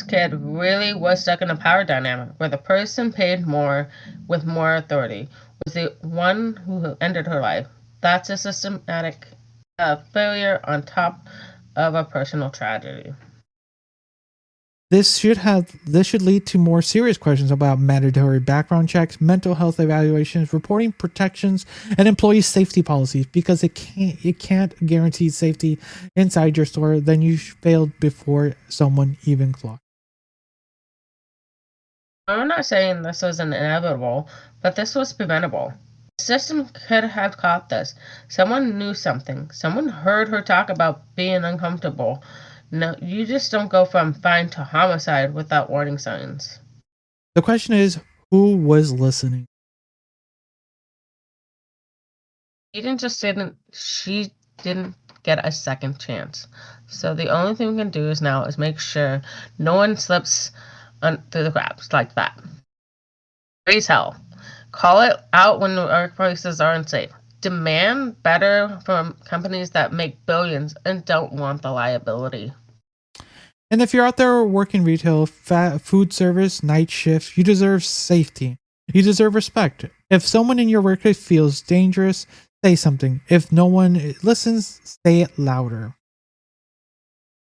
kid really was stuck in a power dynamic where the person paid more with more authority was the one who ended her life. That's a systematic failure on top of a personal tragedy. This should lead to more serious questions about mandatory background checks, mental health evaluations, reporting protections, and employee safety policies because it can't guarantee safety inside your store. Then you failed before someone even clocked. I'm not saying this was inevitable, but this was preventable. The system could have caught this. Someone knew something. Someone heard her talk about being uncomfortable. No, you just don't go from fine to homicide without warning signs. The question is, who was listening? She didn't get a second chance. So the only thing we can do now is make sure no one slips through the cracks like that. Raise hell. Call it out when workplaces are unsafe. Demand better from companies that make billions and don't want the liability. And if you're out there working retail, food service, night shift, you deserve safety. You deserve respect. If someone in your workplace feels dangerous, say something. If no one listens, say it louder.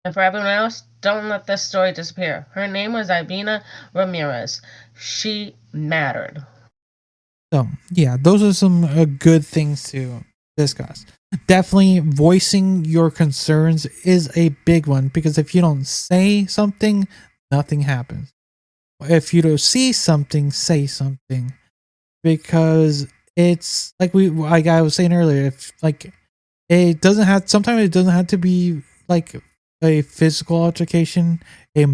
And for everyone else, don't let this story disappear. Her name was Ivina Ramirez. She mattered. So, yeah, those are some good things to discuss. Definitely voicing your concerns is a big one because if you don't say something, nothing happens. If you don't see something, say something because it's like I was saying earlier, if sometimes it doesn't have to be like a physical altercation, a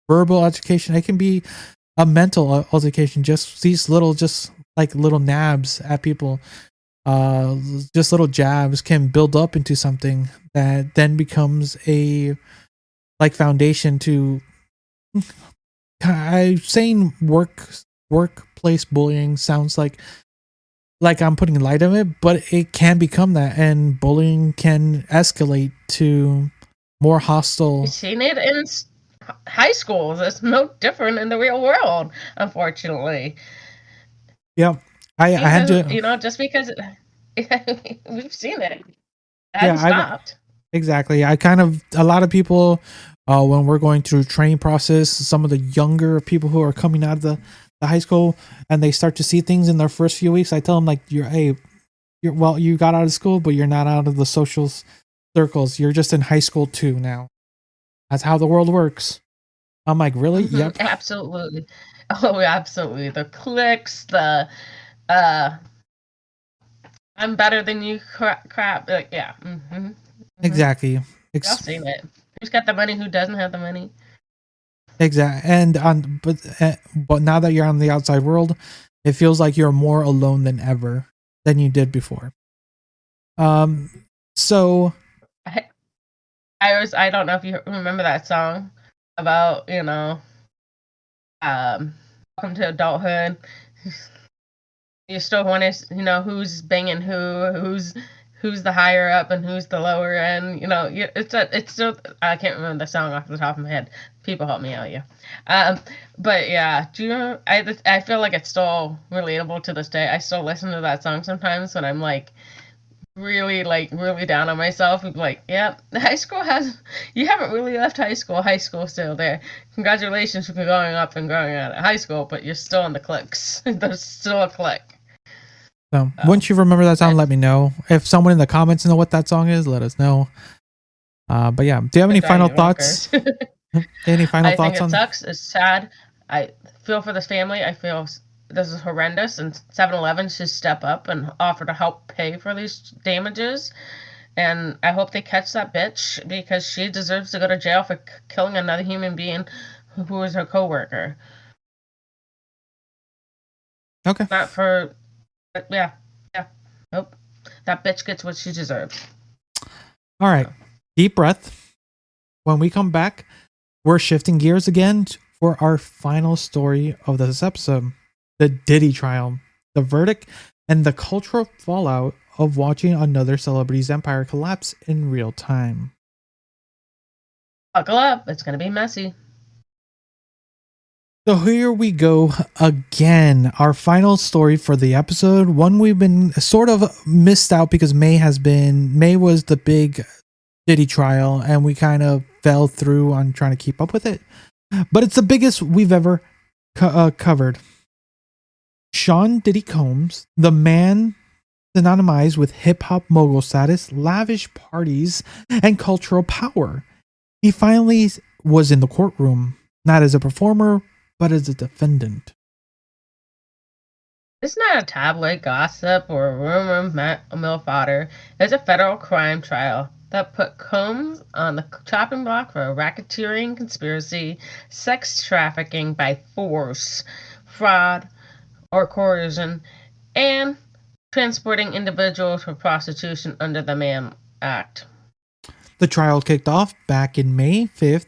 verbal altercation. It can be a mental altercation. Just these little nabs at people. uh, just little jabs can build up into something that then becomes a like foundation to. I saying workplace bullying sounds like I'm putting light on it, but it can become that, and bullying can escalate to more hostile. You've seen it in high schools. It's no different in the real world, unfortunately. Yeah, I had to. Just because we've seen it. It Yeah, hasn't stopped. Exactly. A lot of people, when we're going through training process, some of the younger people who are coming out of the high school and they start to see things in their first few weeks, I tell them like, you got out of school, but you're not out of the social circles. You're just in high school too now. That's how the world works. I'm like, really? Mm-hmm, yep. Absolutely. Oh, absolutely. The cliques, the I'm better than you crap. Yeah. Mm-hmm. Exactly. I've seen it. Who's got the money? Who doesn't have the money? Exactly. And but now that you're on the outside world, it feels like you're more alone than ever than you did before. So I don't know if you remember that song about welcome to adulthood. You still want to who's banging who's the higher up and who's the lower end. It's still, I can't remember the song off the top of my head. People help me out, yeah. But yeah, do you know? I feel like it's still relatable to this day. I still listen to that song sometimes when I'm really down on myself. Yeah, high school you haven't really left high school. High school's still there. Congratulations for going up and growing out of high school, but you're still in the cliques. There's still a clique. So once you remember that song, let me know. If someone in the comments know what that song is, let us know. But yeah, do you have any final thoughts? Any final thoughts on? I think it sucks. It's sad. I feel for this family. I feel this is horrendous, and 7-Eleven should step up and offer to help pay for these damages. And I hope they catch that bitch, because she deserves to go to jail for killing another human being who was her coworker. Okay. Not for, yeah. Nope. That bitch gets what she deserves. All right. Deep breath. When we come back, we're shifting gears again for our final story of this episode. The Diddy trial, the verdict, and the cultural fallout of watching another celebrity's empire collapse in real time. Buckle up. It's going to be messy. So here we go again. Our final story for the episode. One we've been sort of missed out because May was the big Diddy trial, and we kind of fell through on trying to keep up with it. But it's the biggest we've ever covered. Sean Diddy Combs, the man synonymized with hip-hop mogul status, lavish parties, and cultural power. He finally was in the courtroom, not as a performer, but as a defendant. It's not a tabloid gossip or a rumor mill fodder. It's a federal crime trial that put Combs on the chopping block for racketeering, conspiracy, sex trafficking by force, fraud, or coercion, and transporting individuals for prostitution under the Mann Act. The trial kicked off back in May 5th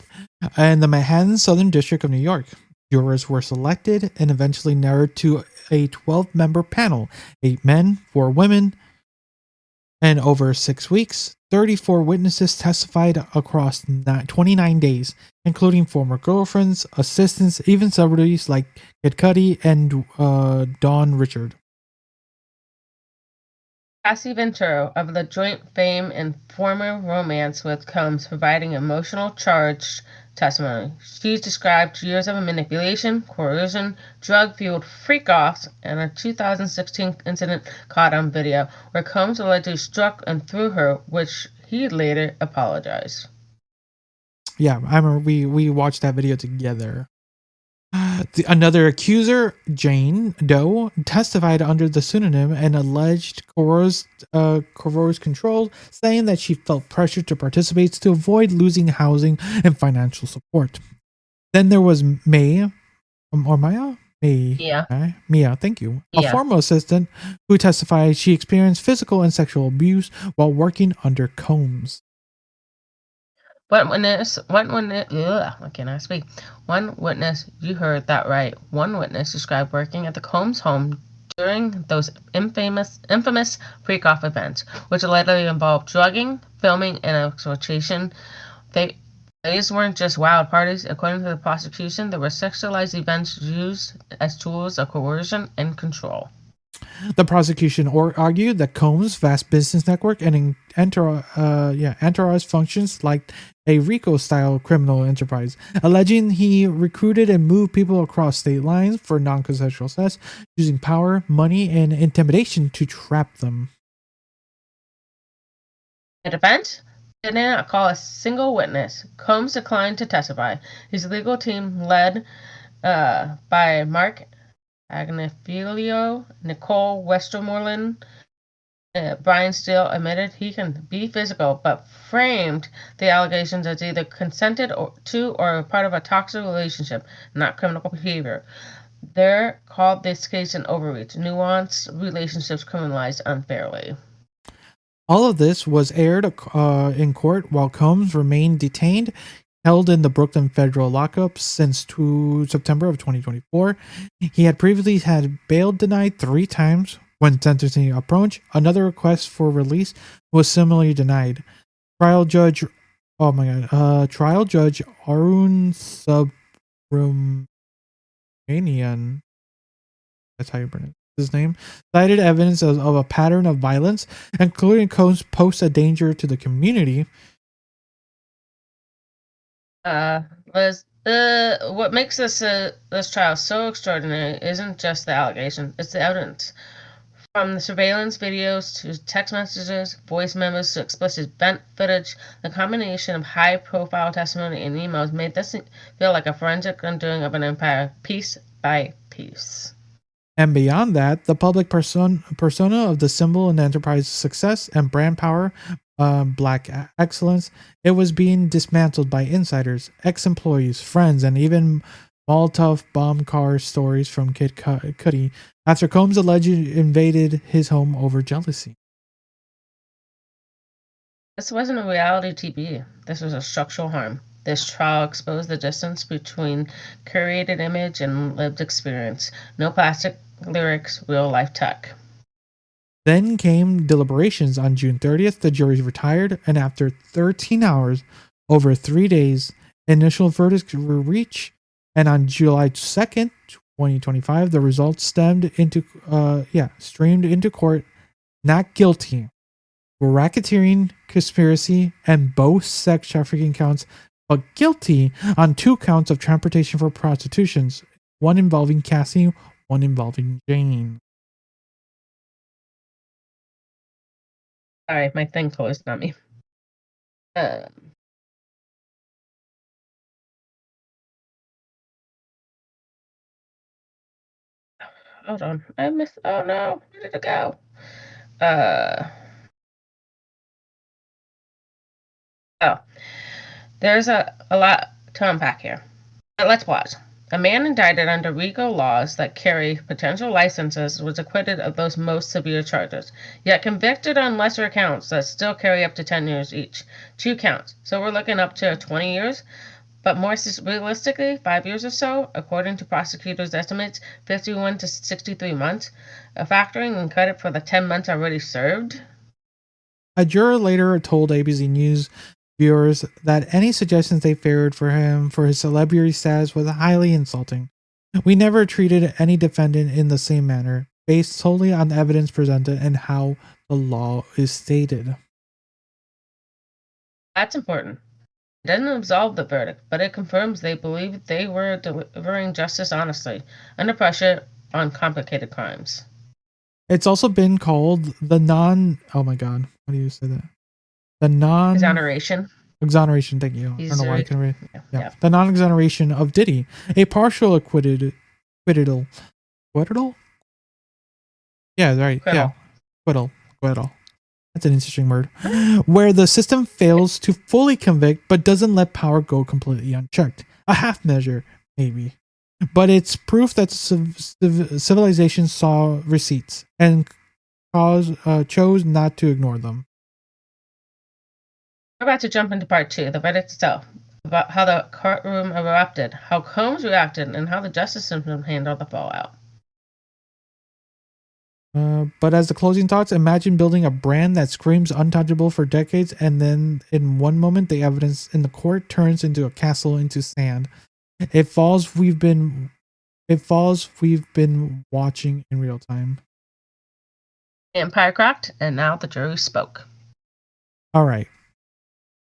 in the Manhattan Southern District of New York. Jurors were selected and eventually narrowed to a 12-member panel, 8 men, 4 women, and over 6 weeks, 34 witnesses testified across 29 days, including former girlfriends, assistants, even celebrities like Kid Cudi and Dawn Richard. Cassie Ventura of the joint fame and former romance with Combs providing emotional charged testimony. She described years of manipulation, coercion, drug-fueled freak-offs, and a 2016 incident caught on video where Combs allegedly struck and threw her, which he later apologized. Yeah, I remember we watched that video together. Another accuser, Jane Doe, testified under the pseudonym and alleged coerced control, saying that she felt pressure to participate to avoid losing housing and financial support. Then there was Maya Mia, thank you. A Yeah. former assistant who testified she experienced physical and sexual abuse while working under Combs. One witness, I cannot speak. One witness, you heard that right. One witness described working at the Combs home during those infamous freak-off events, which allegedly involved drugging, filming, and exploitation. These weren't just wild parties. According to the prosecution, they were sexualized events used as tools of coercion and control. The prosecution argued that Combs' vast business network and entourage functions like a RICO-style criminal enterprise, alleging he recruited and moved people across state lines for non-consensual sex, using power, money, and intimidation to trap them. The defense did not call a single witness. Combs declined to testify. His legal team, led by Mark Agnifilio, Nicole Westermoreland, Brian Steele, admitted he can be physical, but framed the allegations as either consented to or part of a toxic relationship, not criminal behavior. They called this case an overreach. Nuanced relationships criminalized unfairly. All of this was aired in court while Combs remained detained, held in the Brooklyn federal lockup since September of 2024. He had previously had bail denied 3 times. When sentencing approached, another request for release was similarly denied. Trial Judge Arun Subramanian, that's how you pronounce his name, cited evidence of a pattern of violence, including Combs pose a danger to the community. Liz, what makes this trial so extraordinary isn't just the allegation, it's the evidence. From the surveillance videos to text messages, voice memos to explicit vent footage, the combination of high-profile testimony and emails made this feel like a forensic undoing of an empire, piece by piece. And beyond that, the public persona of the symbol and enterprise's success and brand power, black excellence, it was being dismantled by insiders, ex-employees, friends, and even Molotov bomb car stories from Kid Cudi after Combs allegedly invaded his home over jealousy. This wasn't a reality TV. This was a structural harm. This trial exposed the distance between curated image and lived experience. No plastic lyrics, real life tech. Then came deliberations on June 30th. The jury retired, and after 13 hours, over 3 days, initial verdicts were reached. And on July 2nd, 2025, the results streamed into court. Not guilty for racketeering, conspiracy, and both sex trafficking counts, but guilty on 2 counts of transportation for prostitutions, one involving Cassie, one involving Jane. Sorry, my thing closed on me. Hold on. I missed. Oh no. Where did it go? There's a lot to unpack here. But let's pause. A man indicted under RICO laws that carry potential licenses was acquitted of those most severe charges, yet convicted on lesser counts that still carry up to 10 years each. 2 counts. So we're looking up to 20 years. But more realistically, 5 years or so, according to prosecutors' estimates, 51 to 63 months, factoring in credit for the 10 months already served. A juror later told ABC News viewers that any suggestions they favored for him for his celebrity status was highly insulting. We never treated any defendant in the same manner, based solely on the evidence presented and how the law is stated. That's important. It doesn't absolve the verdict, but it confirms they believe they were delivering justice honestly, under pressure on complicated crimes. It's also been called the oh my god, how do you say that? The Exoneration. Exoneration, thank you. I don't know why I can read. Yeah. The non-exoneration of Diddy, a partial acquittal. Yeah, right. Acquittal. Yeah. Acquittal. That's an interesting word. Where the system fails to fully convict but doesn't let power go completely unchecked. A half measure, maybe. but it's proof that civilization saw receipts and chose not to ignore them. We're about to jump into part 2, the verdict itself, about how the courtroom erupted, how Combs reacted, and how the justice system handled the fallout. But as the closing thoughts, imagine building a brand that screams untouchable for decades, and then in one moment, the evidence in the court turns into a castle into sand. It falls. We've been watching in real time. Empire cracked, and now the jury spoke. All right.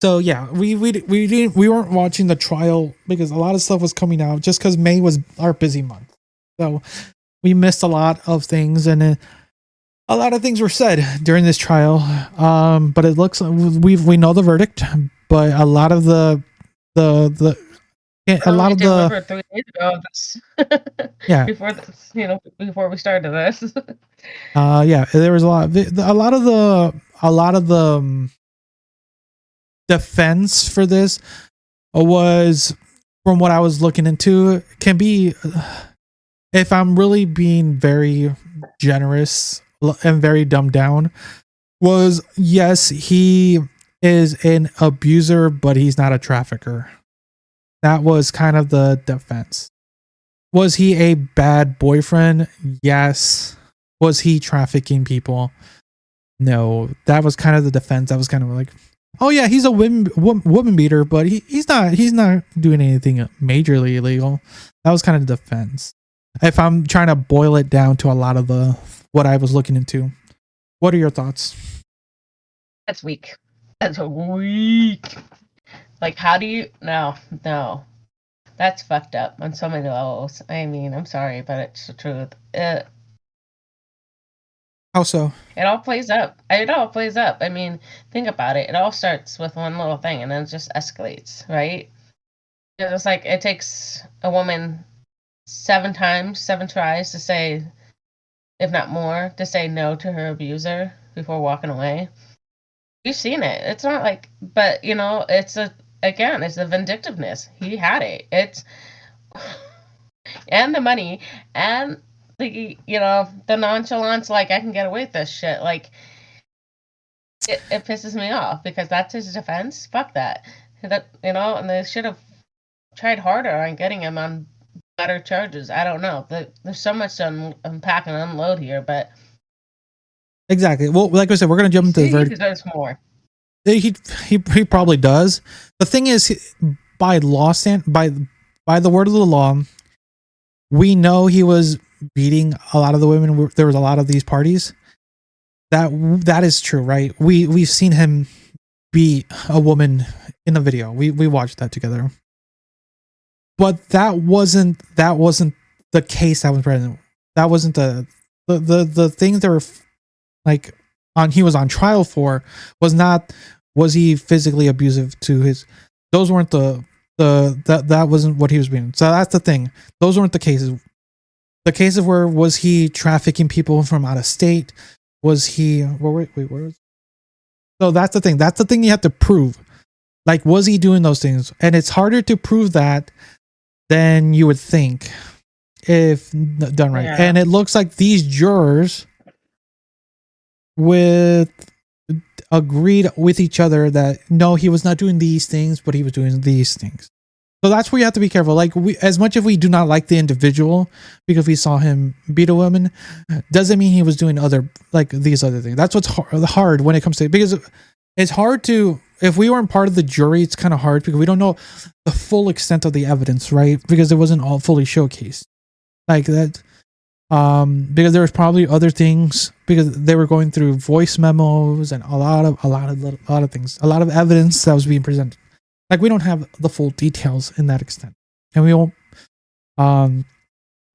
So yeah, we weren't watching the trial because a lot of stuff was coming out just because May was our busy month. So we missed a lot of things, and a lot of things were said during this trial. But it looks we know the verdict, but a lot of the 3 days ago this. Yeah. Before this, before we started this. Yeah, there was a lot of the defense for this was, from what I was looking into, can be, if I'm really being very generous and very dumbed down, was yes, he is an abuser, but he's not a trafficker. That was kind of the defense. Was he a bad boyfriend? Yes. Was he trafficking people? No. That was kind of the defense. That was kind of like, oh yeah, he's a woman beater, but he's not doing anything majorly illegal. That was kind of the defense. If I'm trying to boil it down to a lot of what I was looking into. What are your thoughts? That's weak. That's weak. Like, how do you... No. That's fucked up on so many levels. I mean, I'm sorry, but it's the truth. How so? It all plays up. I mean, think about it. It all starts with one little thing, and then it just escalates, right? It's like it takes a woman 7 tries to say, if not more, to say no to her abuser before walking away. You've seen it. It's not like, but it's the vindictiveness. He had it. It's and the money and the nonchalance. Like, I can get away with this shit. Like, it pisses me off because that's his defense. Fuck that. And they should have tried harder on getting him on better charges. I don't know. There's so much to unpack and unload here, but exactly. Well, like I said, we're gonna jump into the verdict. He deserves more. He probably does. The thing is, by law by the word of the law, we know he was beating a lot of the women. There was a lot of these parties. That is true, right? We've seen him beat a woman in the video. We watched that together. But that wasn't the case that was present. That wasn't the things that were like he was on trial for was he physically abusive to his. Those weren't that wasn't what he was being. So that's the thing. Those weren't the cases. The cases were, was he trafficking people from out of state? Was he where was? So that's the thing. That's the thing you have to prove. Like, was he doing those things? And it's harder to prove that than you would think if done right. Yeah. And it looks like these jurors agreed with each other that no, he was not doing these things, but he was doing these things. So that's where you have to be careful. Like, as much as we do not like the individual because we saw him beat a woman, doesn't mean he was doing these other things. That's what's hard when it comes to it, because it's hard to, if we weren't part of the jury, it's kind of hard because we don't know the full extent of the evidence, right? Because it wasn't all fully showcased like that. Because there was probably other things, because they were going through voice memos and a lot of things, a lot of evidence that was being presented. Like, we don't have the full details in that extent, and we won't. And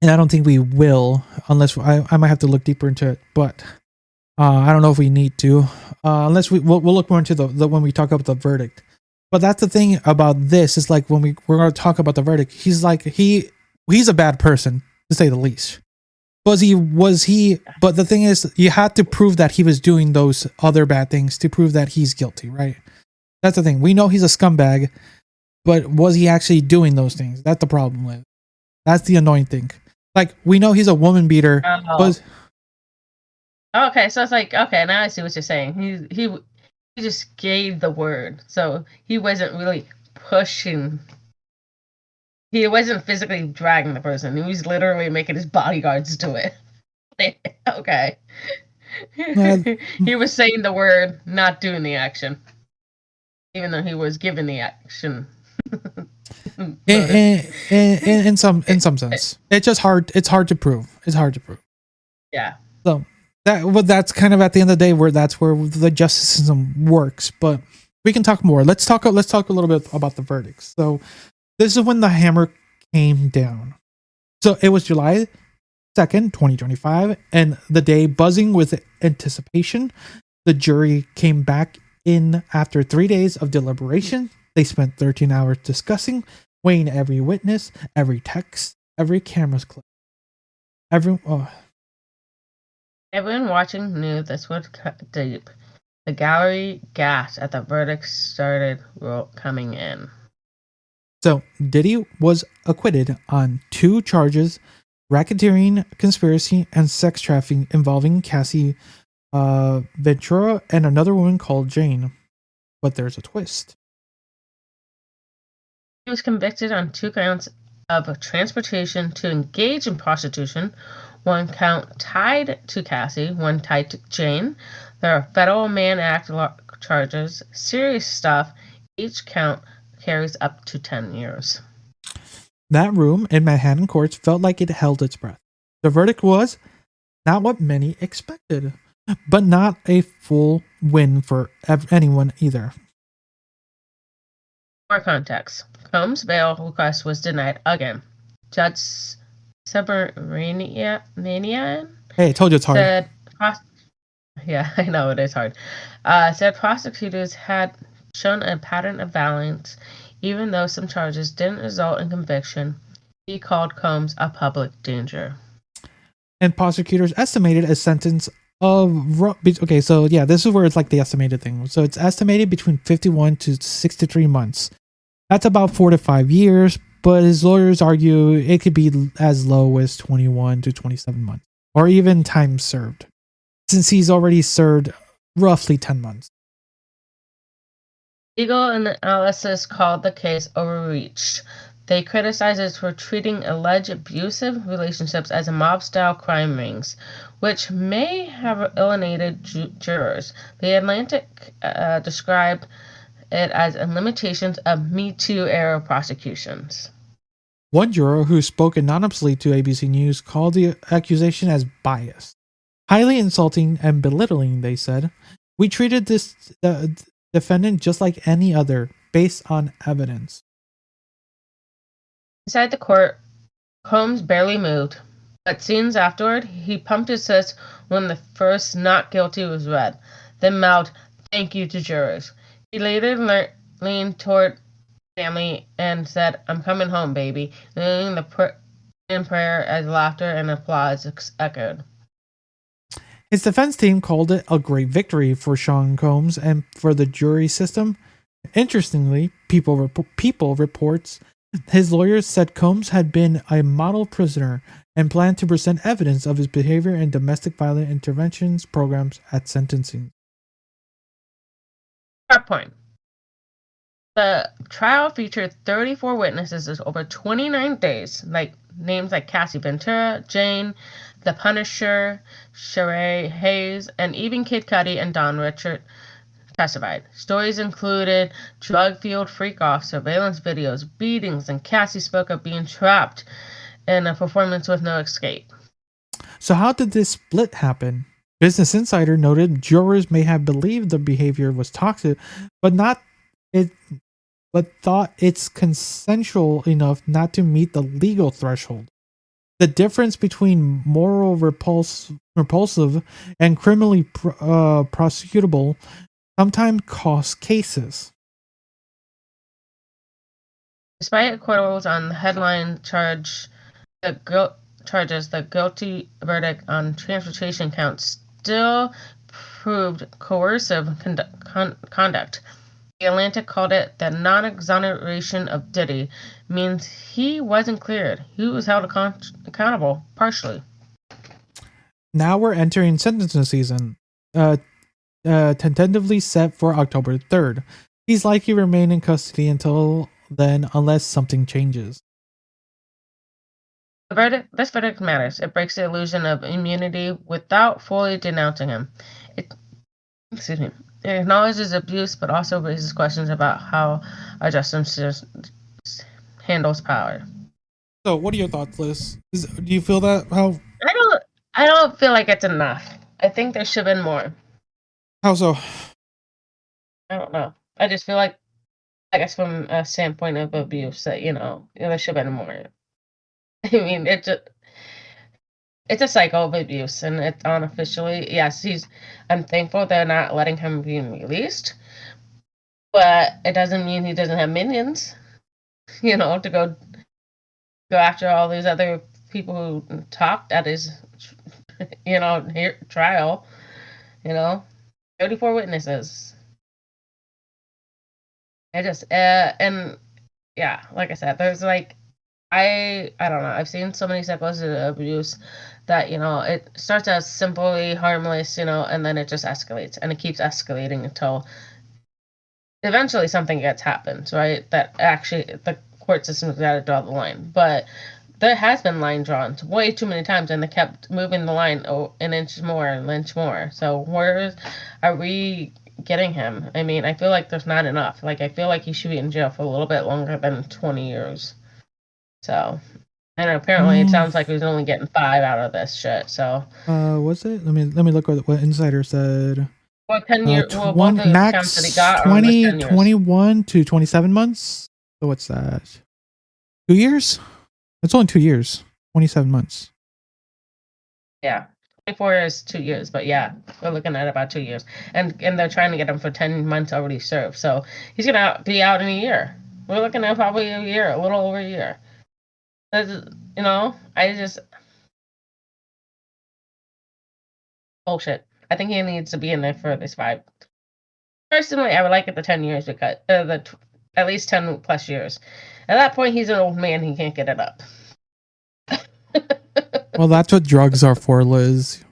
I don't think we will, unless I might have to look deeper into it. But I don't know if we need to, unless we'll look more into the when we talk about the verdict. But that's the thing about this, is like when we're going to talk about the verdict, he's like he's a bad person, to say the least. Was he? But the thing is, you had to prove that he was doing those other bad things to prove that he's guilty, right? That's the thing. We know he's a scumbag, but was he actually doing those things? That's the problem with. That's the annoying thing. Like, we know he's a woman beater, but okay, so it's like, okay, now I see what you're saying. He just gave the word, so he wasn't really pushing. He wasn't physically dragging the person. He was literally making his bodyguards do it. Okay. He was saying the word, not doing the action, even though he was giving the action. in some sense, it's just hard. It's hard to prove. Yeah. So that's kind of at the end of the day where that's where the justice system works. But we can talk more. Let's talk a little bit about the verdicts. So this is when the hammer came down. So it was July 2nd, 2025, and the day buzzing with anticipation. The jury came back in after 3 days of deliberation. They spent 13 hours discussing, weighing every witness, every text, every camera's clip. Everyone watching knew this would cut deep. The gallery gasped as the verdicts started coming in. So Diddy was acquitted on 2 charges: racketeering, conspiracy, and sex trafficking involving Cassie Ventura and another woman called Jane. But there's a twist. He was convicted on 2 counts of transportation to engage in prostitution, 1 count tied to Cassie, 1 tied to Jane. There are Federal Mann Act charges, serious stuff. Each count carries up to 10 years. That room in Manhattan courts felt like it held its breath. The verdict was not what many expected, but not a full win for anyone either. For context, Combs' bail request was denied again. Judge Subramanian Hey, I told you it's hard. said, yeah, I know it is hard. Said prosecutors had shown a pattern of violence, even though some charges didn't result in conviction. He called Combs a public danger. And prosecutors estimated a sentence of okay, so yeah, this is where it's like the estimated thing. So it's estimated between 51 to 63 months. That's about 4 to 5 years, but his lawyers argue it could be as low as 21 to 27 months, or even time served, since he's already served roughly 10 months. Legal analysis called the case overreached. They criticized it for treating alleged abusive relationships as a mob-style crime rings, which may have alienated jurors. The Atlantic described it as a limitations of Me Too era prosecutions. One juror who spoke anonymously to ABC News called the accusation as biased, highly insulting and belittling. They said, "We treated this defendant just like any other, based on evidence." Inside the court, Combs barely moved, but scenes afterward, he pumped his fist when the first not guilty was read, then mouthed, "Thank you" to jurors. He later leaned toward family and said, "I'm coming home, baby," kneeling in prayer as laughter and applause echoed. His defense team called it a great victory for Sean Combs and for the jury system. Interestingly, People reports his lawyers said Combs had been a model prisoner and planned to present evidence of his behavior in domestic violence interventions programs at sentencing. Point. The trial featured 34 witnesses over 29 days, names like Cassie Ventura, Jane, The Punisher, Sheree Hayes, and even Kid Cudi and Don Richard testified. Stories included drug-fueled freak-off, surveillance videos, beatings, and Cassie spoke of being trapped in a performance with no escape. So how did this split happen? Business Insider noted jurors may have believed the behavior was toxic, but thought it's consensual enough not to meet the legal threshold. The difference between moral repulsive and criminally prosecutable sometimes costs cases. Despite court rules on the headline charges, the guilty verdict on transportation counts still proved coercive conduct. The Atlantic called it the non-exoneration of Diddy, means he wasn't cleared. He was held accountable, partially. Now we're entering sentencing season, tentatively set for October 3rd. He's likely to remain in custody until then, unless something changes. This verdict matters. It breaks the illusion of immunity without fully denouncing him. It acknowledges abuse, but also raises questions about how a justice handles power. So, what are your thoughts, Liz? Do you feel that? I don't feel like it's enough. I think there should have been more. How so? I don't know. I just feel like, I guess from a standpoint of abuse, that there should have been more. I mean, it's a cycle of abuse, and it's unofficially. Yes, I'm thankful they're not letting him be released, but it doesn't mean he doesn't have minions. To go after all these other people who talked at his, trial. 34 witnesses. I just and yeah, like I said, there's like. I don't know. I've seen so many cycles of abuse that, it starts as simply harmless, and then it just escalates. And it keeps escalating until eventually something happens, right? That actually the court system's got to draw the line. But there has been line drawn way too many times, and they kept moving the line an inch more, an inch more. So where are we getting him? I mean, I feel like there's not enough. Like, I feel like he should be in jail for a little bit longer than 20 years. So, and apparently it sounds like he's only getting 5 out of this shit. So, what's it? Let me look what Insider said. Well, 10 years. Max 21 to 27 months. So what's that? 2 years? It's only 2 years. 27 months. Yeah, 24 is 2 years, but yeah, we're looking at about 2 years, and they're trying to get him for 10 months already served. So he's gonna be out in a year. We're looking at probably a year, a little over a year. Bullshit. I think he needs to be in there for this 5. Personally, I would like it the 10 years because at least 10 plus years. At that point, he's an old man. He can't get it up. Well, that's what drugs are for, Liz.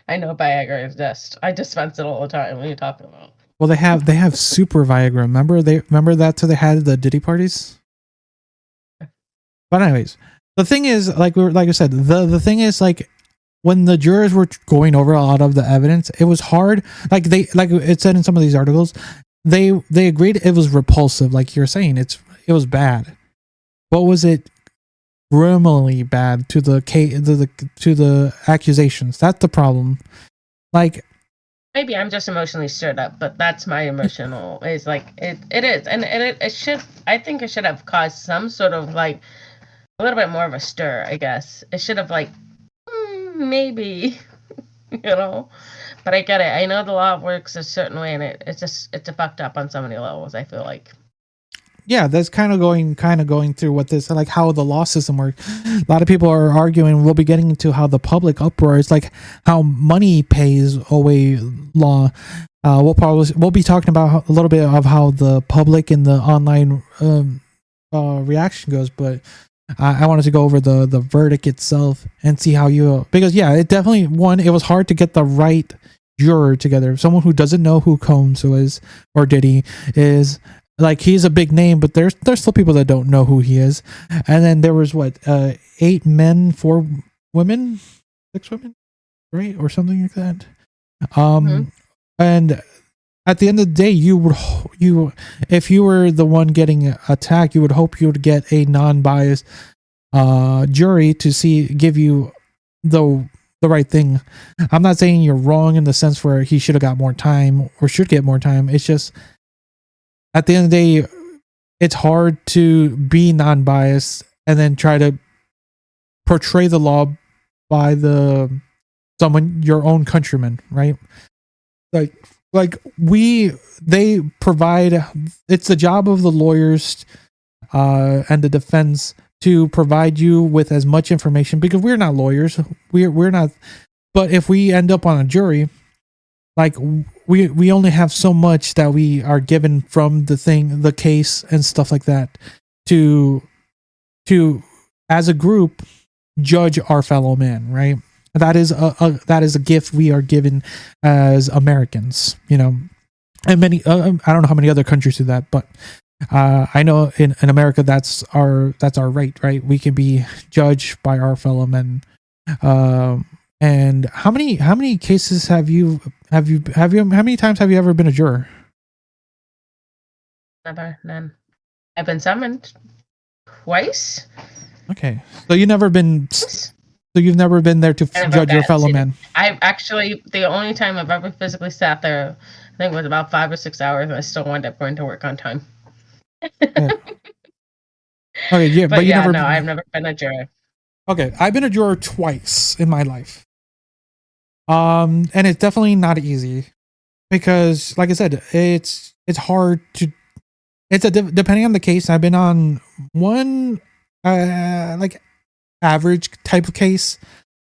I know Viagra is I dispense it all the time. What are you talking about? Well, they have super Viagra. Remember that? So they had the Diddy parties. But anyways, the thing is, like I said, the thing is, like, when the jurors were going over a lot of the evidence, it was hard. Like it said in some of these articles, they agreed it was repulsive. Like you're saying, it was bad. But was it criminally bad to the accusations? That's the problem. Like, maybe I'm just emotionally stirred up, but that's my emotional. Is like it is, and it should. I think it should have caused some sort of like a little bit more of a stir. I guess it should have like maybe, But I get it. I know the law works a certain way, and it's fucked up on so many levels. I feel like. Yeah, that's kind of going through what this, like, how the law system works. A lot of people are arguing. We'll be getting into how the public uproar is, like how money pays away law. We'll be talking about a little bit of how the public and the online reaction goes, but I wanted to go over the verdict itself and see how because yeah, it definitely, it was hard to get the right juror together. Someone who doesn't know who Combs is or Diddy is. Like, he's a big name, but there's still people that don't know who he is. And then there was 8 men, 4 women, 6 women, right, or something like that. And at the end of the day, if you were the one getting attacked, you would hope you would get a non-biased jury to give you the right thing. I'm not saying you're wrong in the sense where he should have got more time or should get more time. It's just, at the end of the day, it's hard to be non-biased and then try to portray the law by your own countrymen, right? They provide. It's the job of the lawyers and the defense to provide you with as much information, because we're not lawyers. We're not. But if we end up on a jury, like, we only have so much that we are given from the case and stuff like that to as a group judge our fellow man, right? That is a gift we are given as Americans, and many I don't know how many other countries do that, but I know in America that's our right? We can be judged by our fellow men. And how many cases have you how many times have you ever been a juror? Never, none. I've been summoned twice. Okay, so you've never been there to judge your fellow man. I've actually, the only time I've ever physically sat there, I think it was about 5 or 6 hours, and I still wound up going to work on time. Yeah. Okay, yeah, but you never. No, I've never been a juror. Okay, I've been a juror twice in my life. And it's definitely not easy because, like I said, it's hard to. It's depending on the case. I've been on one, like average type of case,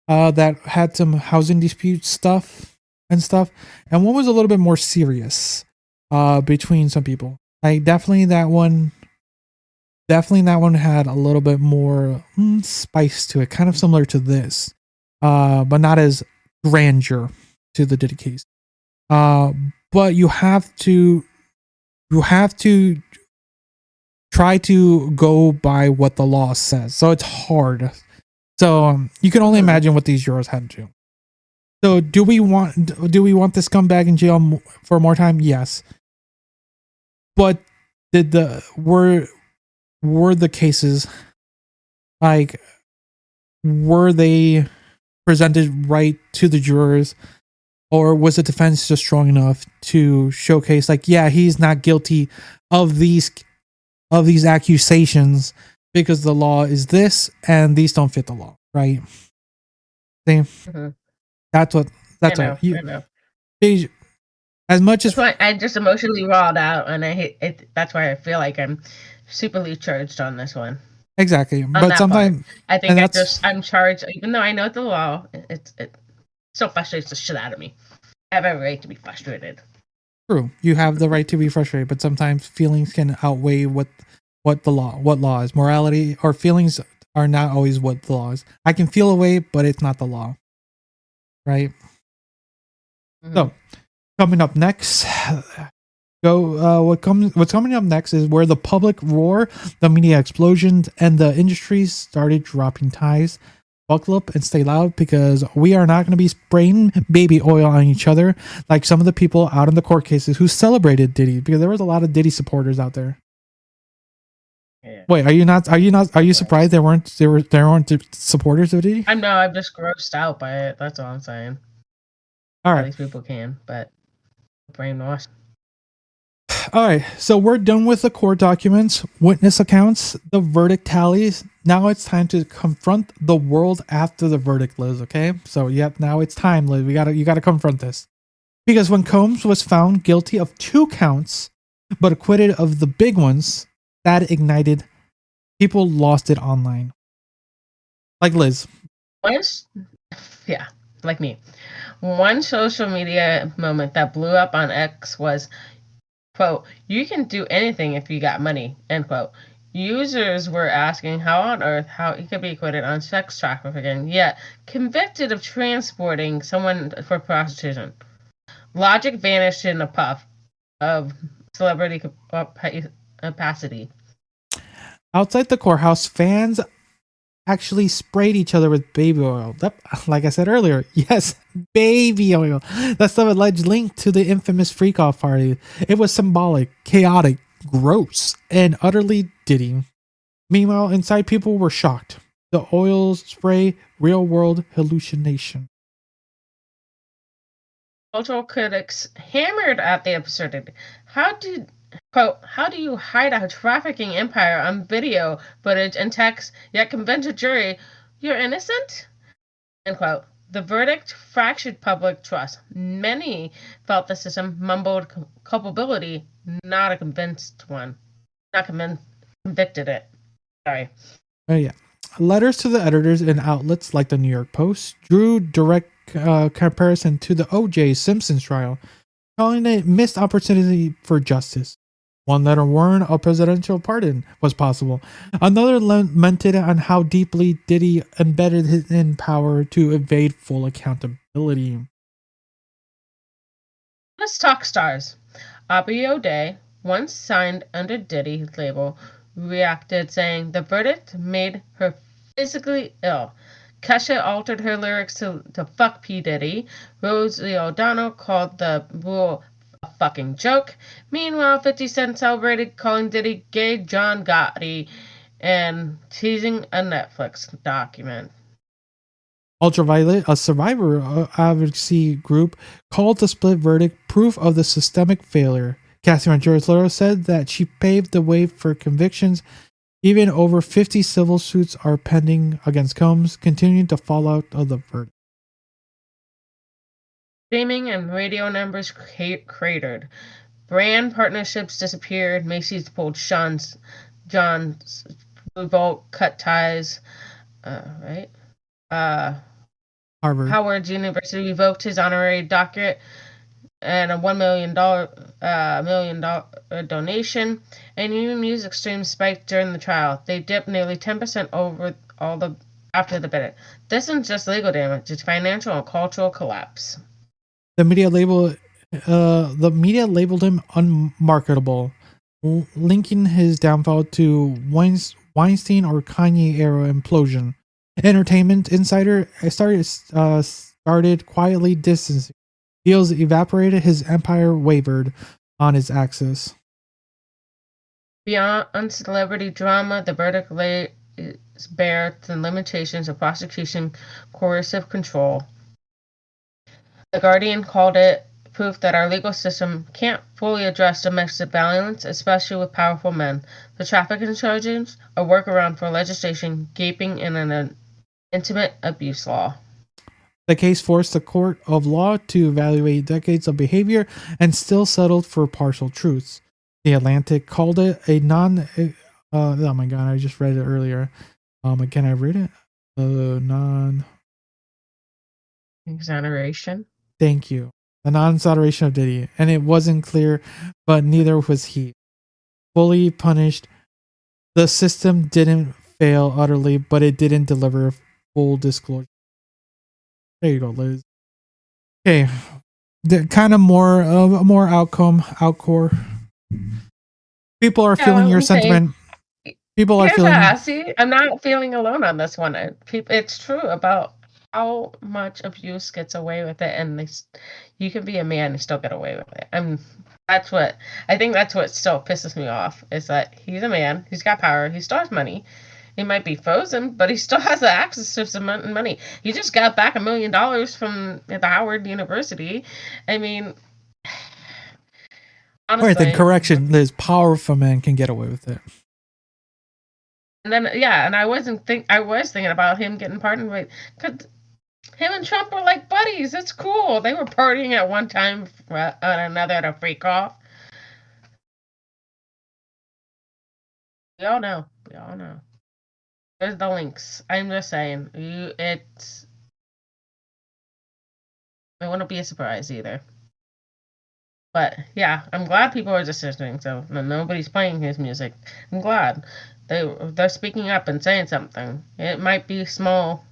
that had some housing dispute stuff, and one was a little bit more serious, between some people. Like definitely that one had a little bit more spice to it, kind of similar to this, but not as grandeur to the Diddy case. But you have to try to go by what the law says. So it's hard. So you can only imagine what these jurors had to do. So do we want this scumbag in jail for more time? Yes. But were the cases, like, were they presented right to the jurors, or was the defense just strong enough to showcase, like, yeah, he's not guilty of these accusations because the law is this and these don't fit the law, right? See, that's what I know. As much as I just emotionally rawed out, and I hate it. That's why I feel like I'm superly charged on this one. Exactly, but sometimes I think I'm charged, even though I know the law. It still frustrates the shit out of me. I have every right to be frustrated. True, you have the right to be frustrated, but sometimes feelings can outweigh what law is. Morality or feelings are not always what the law is. I can feel a way, but it's not the law, right? So, coming up next, what's coming up next is where the public roar, the media explosions, and the industry started dropping ties. Buckle up and stay loud, because we are not going to be spraying baby oil on each other like some of the people out in the court cases who celebrated Diddy, because there was a lot of Diddy supporters out there. Yeah. Wait, are you surprised there weren't supporters of Diddy? I'm just grossed out by it. That's all I'm saying. All right, these people can, but brainwashed. All right, so we're done with the court documents, witness accounts, the verdict tallies. Now it's time to confront the world after the verdict, Liz. Okay, so now it's time, Liz. You gotta confront this, because when Combs was found guilty of 2 counts but acquitted of the big ones, that ignited. People lost it online. Like Liz. Yeah, like me. One social media moment that blew up on X was, quote, "You can do anything if you got money," end quote. Users were asking how on earth he could be acquitted on sex trafficking, yet convicted of transporting someone for prostitution. Logic vanished in a puff of celebrity capacity. Outside the courthouse, fans actually sprayed each other with baby oil. Like I said earlier, yes, baby oil. That's the alleged link to the infamous freak-off party. It was symbolic, chaotic, gross, and utterly Diddy. Meanwhile, inside, people were shocked. The oil spray, real-world hallucination. Cultural critics hammered at the absurdity. How do you hide a trafficking empire on video footage and text, yet convince a jury you're innocent? End quote. The verdict fractured public trust. Many felt the system mumbled culpability, not a convinced one. Not convicted it. Sorry. Oh, yeah. Letters to the editors in outlets like the New York Post drew direct comparison to the O.J. Simpson trial. calling it missed opportunity for justice. One letter warned a presidential pardon was possible. Another lamented on how deeply Diddy embedded his in power to evade full accountability. Let's talk stars. Abiy O'Day, once signed under Diddy label, reacted saying the verdict made her physically ill. Kesha altered her lyrics to fuck P. Diddy. Rosie O'Donnell called the rule a fucking joke. Meanwhile, 50 Cent celebrated calling Diddy gay John Gotti and teasing a Netflix document. Ultraviolet, a survivor advocacy group, called the split verdict proof of the systemic failure. Cassie Ventura said that she paved the way for convictions. Even over 50 civil suits are pending against Combs, continuing the fallout of the verdict. Streaming and radio numbers cratered. Brand partnerships disappeared. Macy's pulled John's Revolt, cut ties. Right? Howard University revoked his honorary doctorate and a $1 million donation. And new music streams spiked during the trial. They dipped nearly 10% after the verdict. This isn't just legal damage; it's financial and cultural collapse. The media labeled him unmarketable, linking his downfall to Weinstein or Kanye era implosion. Entertainment Insider started quietly distancing. Deals evaporated, his empire wavered on its axis. Beyond celebrity drama, the verdict lays bare the limitations of prosecution coercive control. The Guardian called it proof that our legal system can't fully address domestic violence, especially with powerful men. The trafficking charges, a workaround for legislation gaping in an intimate abuse law. The case forced the court of law to evaluate decades of behavior and still settled for partial truths. The Atlantic called it a oh my god, I just read it earlier. Can I read it? Exoneration. Thank you. A non-exoneration of Diddy. And it wasn't clear, but neither was he. Fully punished. The system didn't fail utterly, but it didn't deliver full disclosure. There you go, Liz. Okay. The kind of more outcore. People are feeling your sentiment. People are feeling. See, I'm not feeling alone on this one. It's true about how much abuse gets away with it, and you can be a man and still get away with it. I think that's what still pisses me off, is that he's a man, he's got power, he still has money. He might be frozen, but he still has access to some money. He just got back $1 million from the Howard University. I mean, honestly. Right, then correction, Liz, powerful men can get away with it. And then, and I was thinking about him getting pardoned, because him and Trump were like buddies. It's cool. They were partying at one time, on another at a freak off. We all know. There's the links. I'm just saying, it wouldn't be a surprise either. But yeah, I'm glad people are just listening. So nobody's playing his music. I'm glad they're speaking up and saying something. It might be small,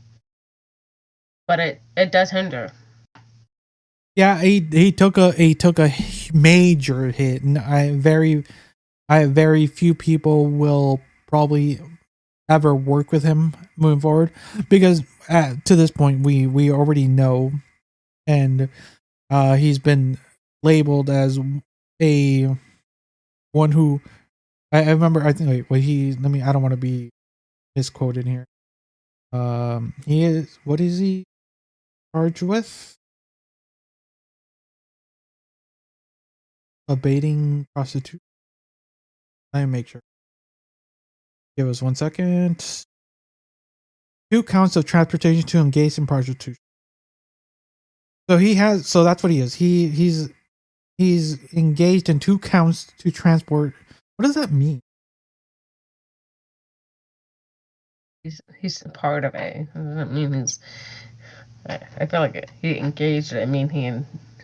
but it does hinder. Yeah, he took a major hit, and very few people will probably ever work with him moving forward, because to this point we already know, and he's been labeled as a one who I remember. I think I don't want to be misquoted here. He is, what is he charged with? Abating prostitution. Let me make sure. Give us 1 second. 2 counts of transportation to engage in prostitution. So that's what he is. He's engaged in 2 counts to transport. What does that mean? He's part of it. It doesn't mean he's. I feel like he engaged. I mean, he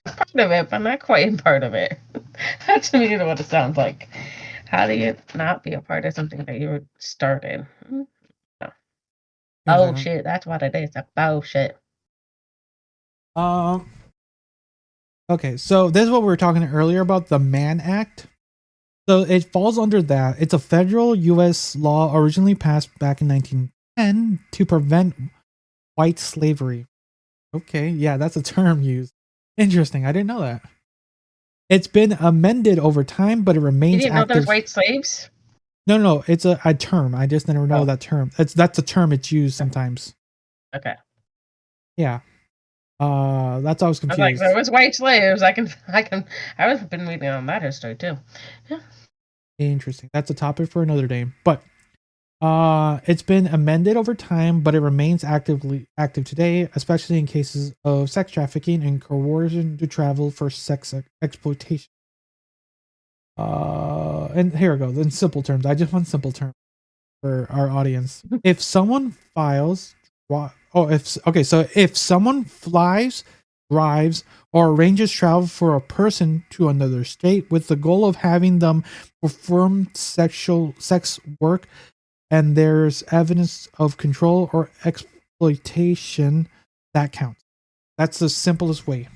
Part of it, but not quite part of it. That's to me what it sounds like. How do you not be a part of something that you started? No. Oh shit, that's what it is. A bullshit. Okay, so this is what we were talking earlier about, the Mann Act. So it falls under that. It's a federal U.S. law originally passed back in 1910 to prevent white slavery. Okay, yeah, that's a term used. Interesting. I didn't know that. It's been amended over time, but it You remains didn't know active. there's white slaves? No, it's a term. I just never know Oh. that term. That's a term it's used sometimes. Okay. Yeah. That's always I was like, confused. there was white slaves. I was been reading on that history too. Yeah. Interesting. That's a topic for another day. But it's been amended over time, but it remains active today, especially in cases of sex trafficking and coercion to travel for sex exploitation. And here we go. In simple terms, I just want simple terms for our audience. If someone if someone flies, drives, or arranges travel for a person to another state with the goal of having them perform sex work, and there's evidence of control or exploitation, that counts. That's the simplest way.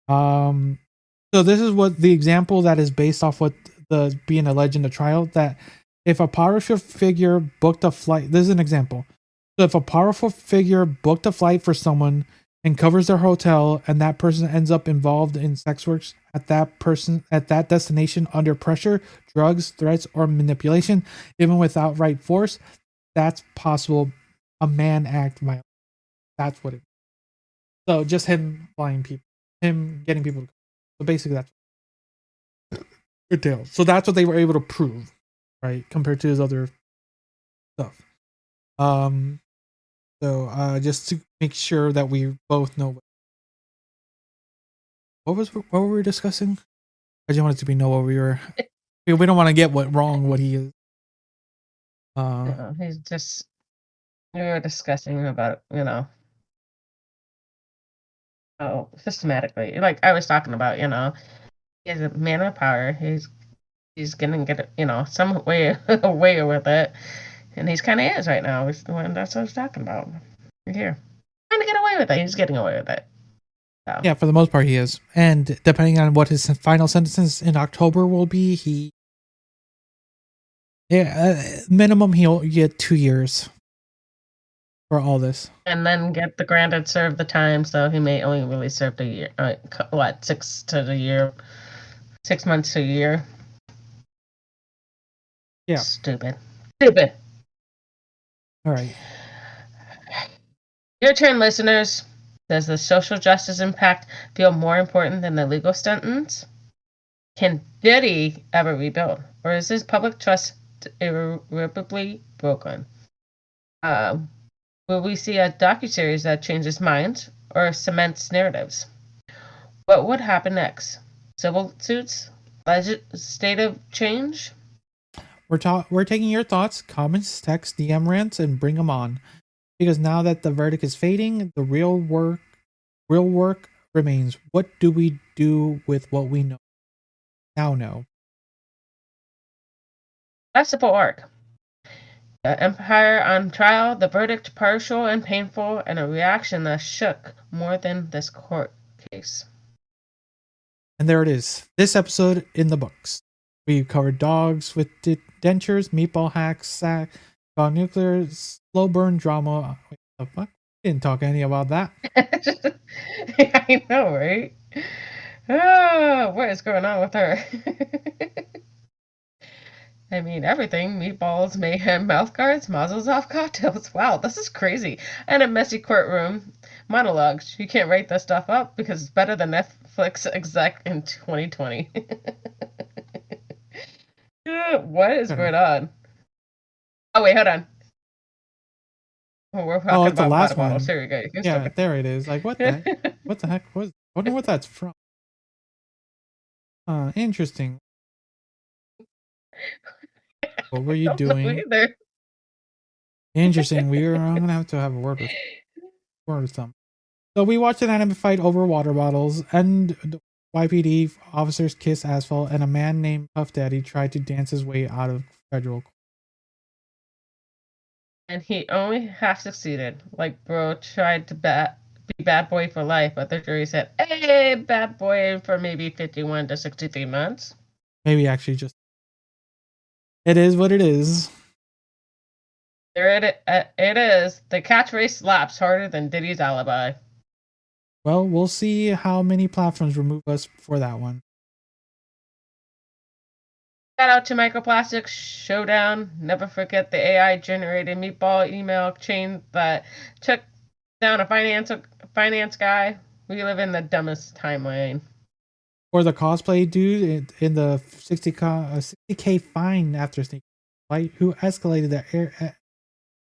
So this is what the example that is based off what the being alleged in the trial, that if a powerful figure booked a flight, this is an example. So if a powerful figure booked a flight for someone and covers their hotel, and that person ends up involved in sex works at that destination under pressure, drugs, threats, or manipulation, even without right force, that's possible a Mann Act violation. That's what it is. So just him flying people, him getting people to. So basically that's good deal. So that's what they were able to prove, right? Compared to his other stuff. So just to make sure that we both know what were we discussing? I just wanted to know what we were. We don't want to get what he is. No, he's just, we were discussing about, systematically. Like I was talking about, he's a man of power. He's gonna get some way away with it, and he's kind of is right now. That's what I was talking about. Here, trying to get away with it. He's getting away with it. So. Yeah, for the most part, he is. And depending on what his final sentences in October will be, minimum he'll get 2 years for all this. And then get the granted serve the time, so he may only really serve a year. 6 months to a year. Yeah. Stupid. All right. Your turn, listeners. Does the social justice impact feel more important than the legal sentence? Can Diddy ever rebuild? Or is his public trust irreparably broken? Will we see a docuseries that changes minds or cements narratives? What would happen next? Civil suits? Legislative change? We're taking your thoughts, comments, text, DM rants, and bring them on. Because now that the verdict is fading, the real work remains. What do we do with what we now know? That's the full arc. The empire on trial, the verdict partial and painful, and a reaction that shook more than this court case. And there it is. This episode in the books. We covered dogs with dentures, meatball hacks, sack, about nuclear, slow burn drama. Wait, the fuck? We didn't talk any about that. I know, right? Oh, what is going on with her? I mean, everything. Meatballs, mayhem, mouth guards, muzzles off cocktails. Wow, this is crazy. And a messy courtroom. Monologues. You can't write this stuff up because it's better than Netflix exec in 2020. What is going on? Oh, wait, hold on. We're talking it's the about last water one. bottles. Here we go. Yeah, there it is. Like, what the heck? What the heck was? I wonder what that's from. Interesting. What were you doing? Interesting. I'm gonna have to have a word with them. So we watched an anime fight over water bottles, and the YPD officers kiss asphalt, and a man named Puff Daddy tried to dance his way out of federal court. And he only half succeeded. Like, bro tried to be bad boy for life, but the jury said, hey, bad boy for maybe 51 to 63 months. Maybe actually just. It is what it is. There it is. The catchphrase slaps harder than Diddy's alibi. Well, we'll see how many platforms remove us for that one. Shout out to Microplastics Showdown. Never forget the AI-generated meatball email chain that took down a finance guy. We live in the dumbest timeline. Or the cosplay dude in the 60K fine after sneak fight, who escalated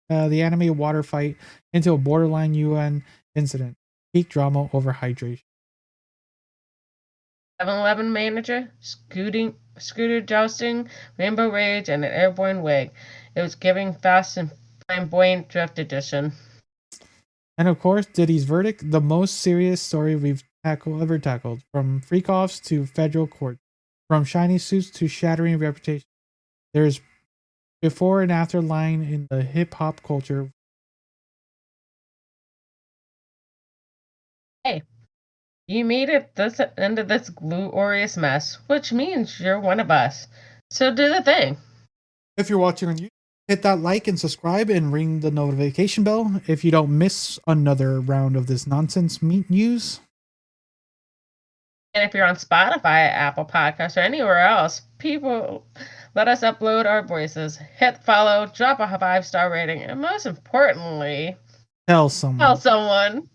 the anime water fight into a borderline UN incident. Peak drama over hydration. 7-Eleven manager, scooter jousting, rainbow rage, and an airborne wig. It was giving fast and flamboyant drift edition. And of course, Diddy's verdict, the most serious story we've ever tackled, from freak-offs to federal court, from shiny suits to shattering reputation. There's before and after line in the hip-hop culture. Hey, you made it this into this glorious mess, which means you're one of us. So do the thing. If you're watching on YouTube, hit that like and subscribe and ring the notification bell if you don't miss another round of this nonsense meat news. And if you're on Spotify, Apple Podcasts, or anywhere else, people, let us upload our voices. Hit follow, drop a 5-star rating, and most importantly, Tell someone.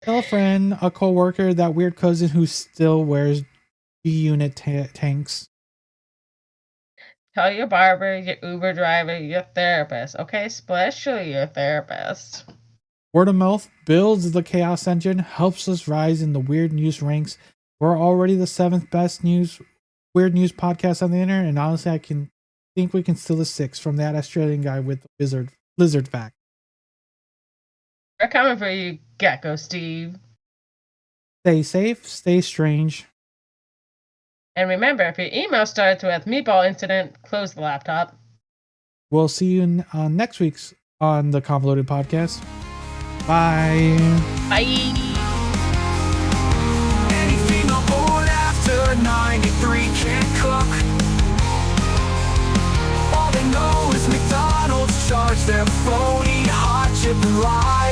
Tell a friend, a coworker, that weird cousin who still wears G-Unit tanks. Tell your barber, your Uber driver, your therapist, okay? Especially your therapist. Word of mouth builds the chaos engine, helps us rise in the weird news ranks. We're already the 7th best weird news podcast on the internet, and honestly, I think we can steal the 6th from that Australian guy with the lizard fact. We're coming for you, Gecko Steve. Stay safe, stay strange. And remember, if your email starts with meatball incident, close the laptop. We'll see you next week's on the Convoluted Podcast. Bye. Bye. Anything aboard after 93 can't cook. All they know is McDonald's charge their phony hot chip and lies.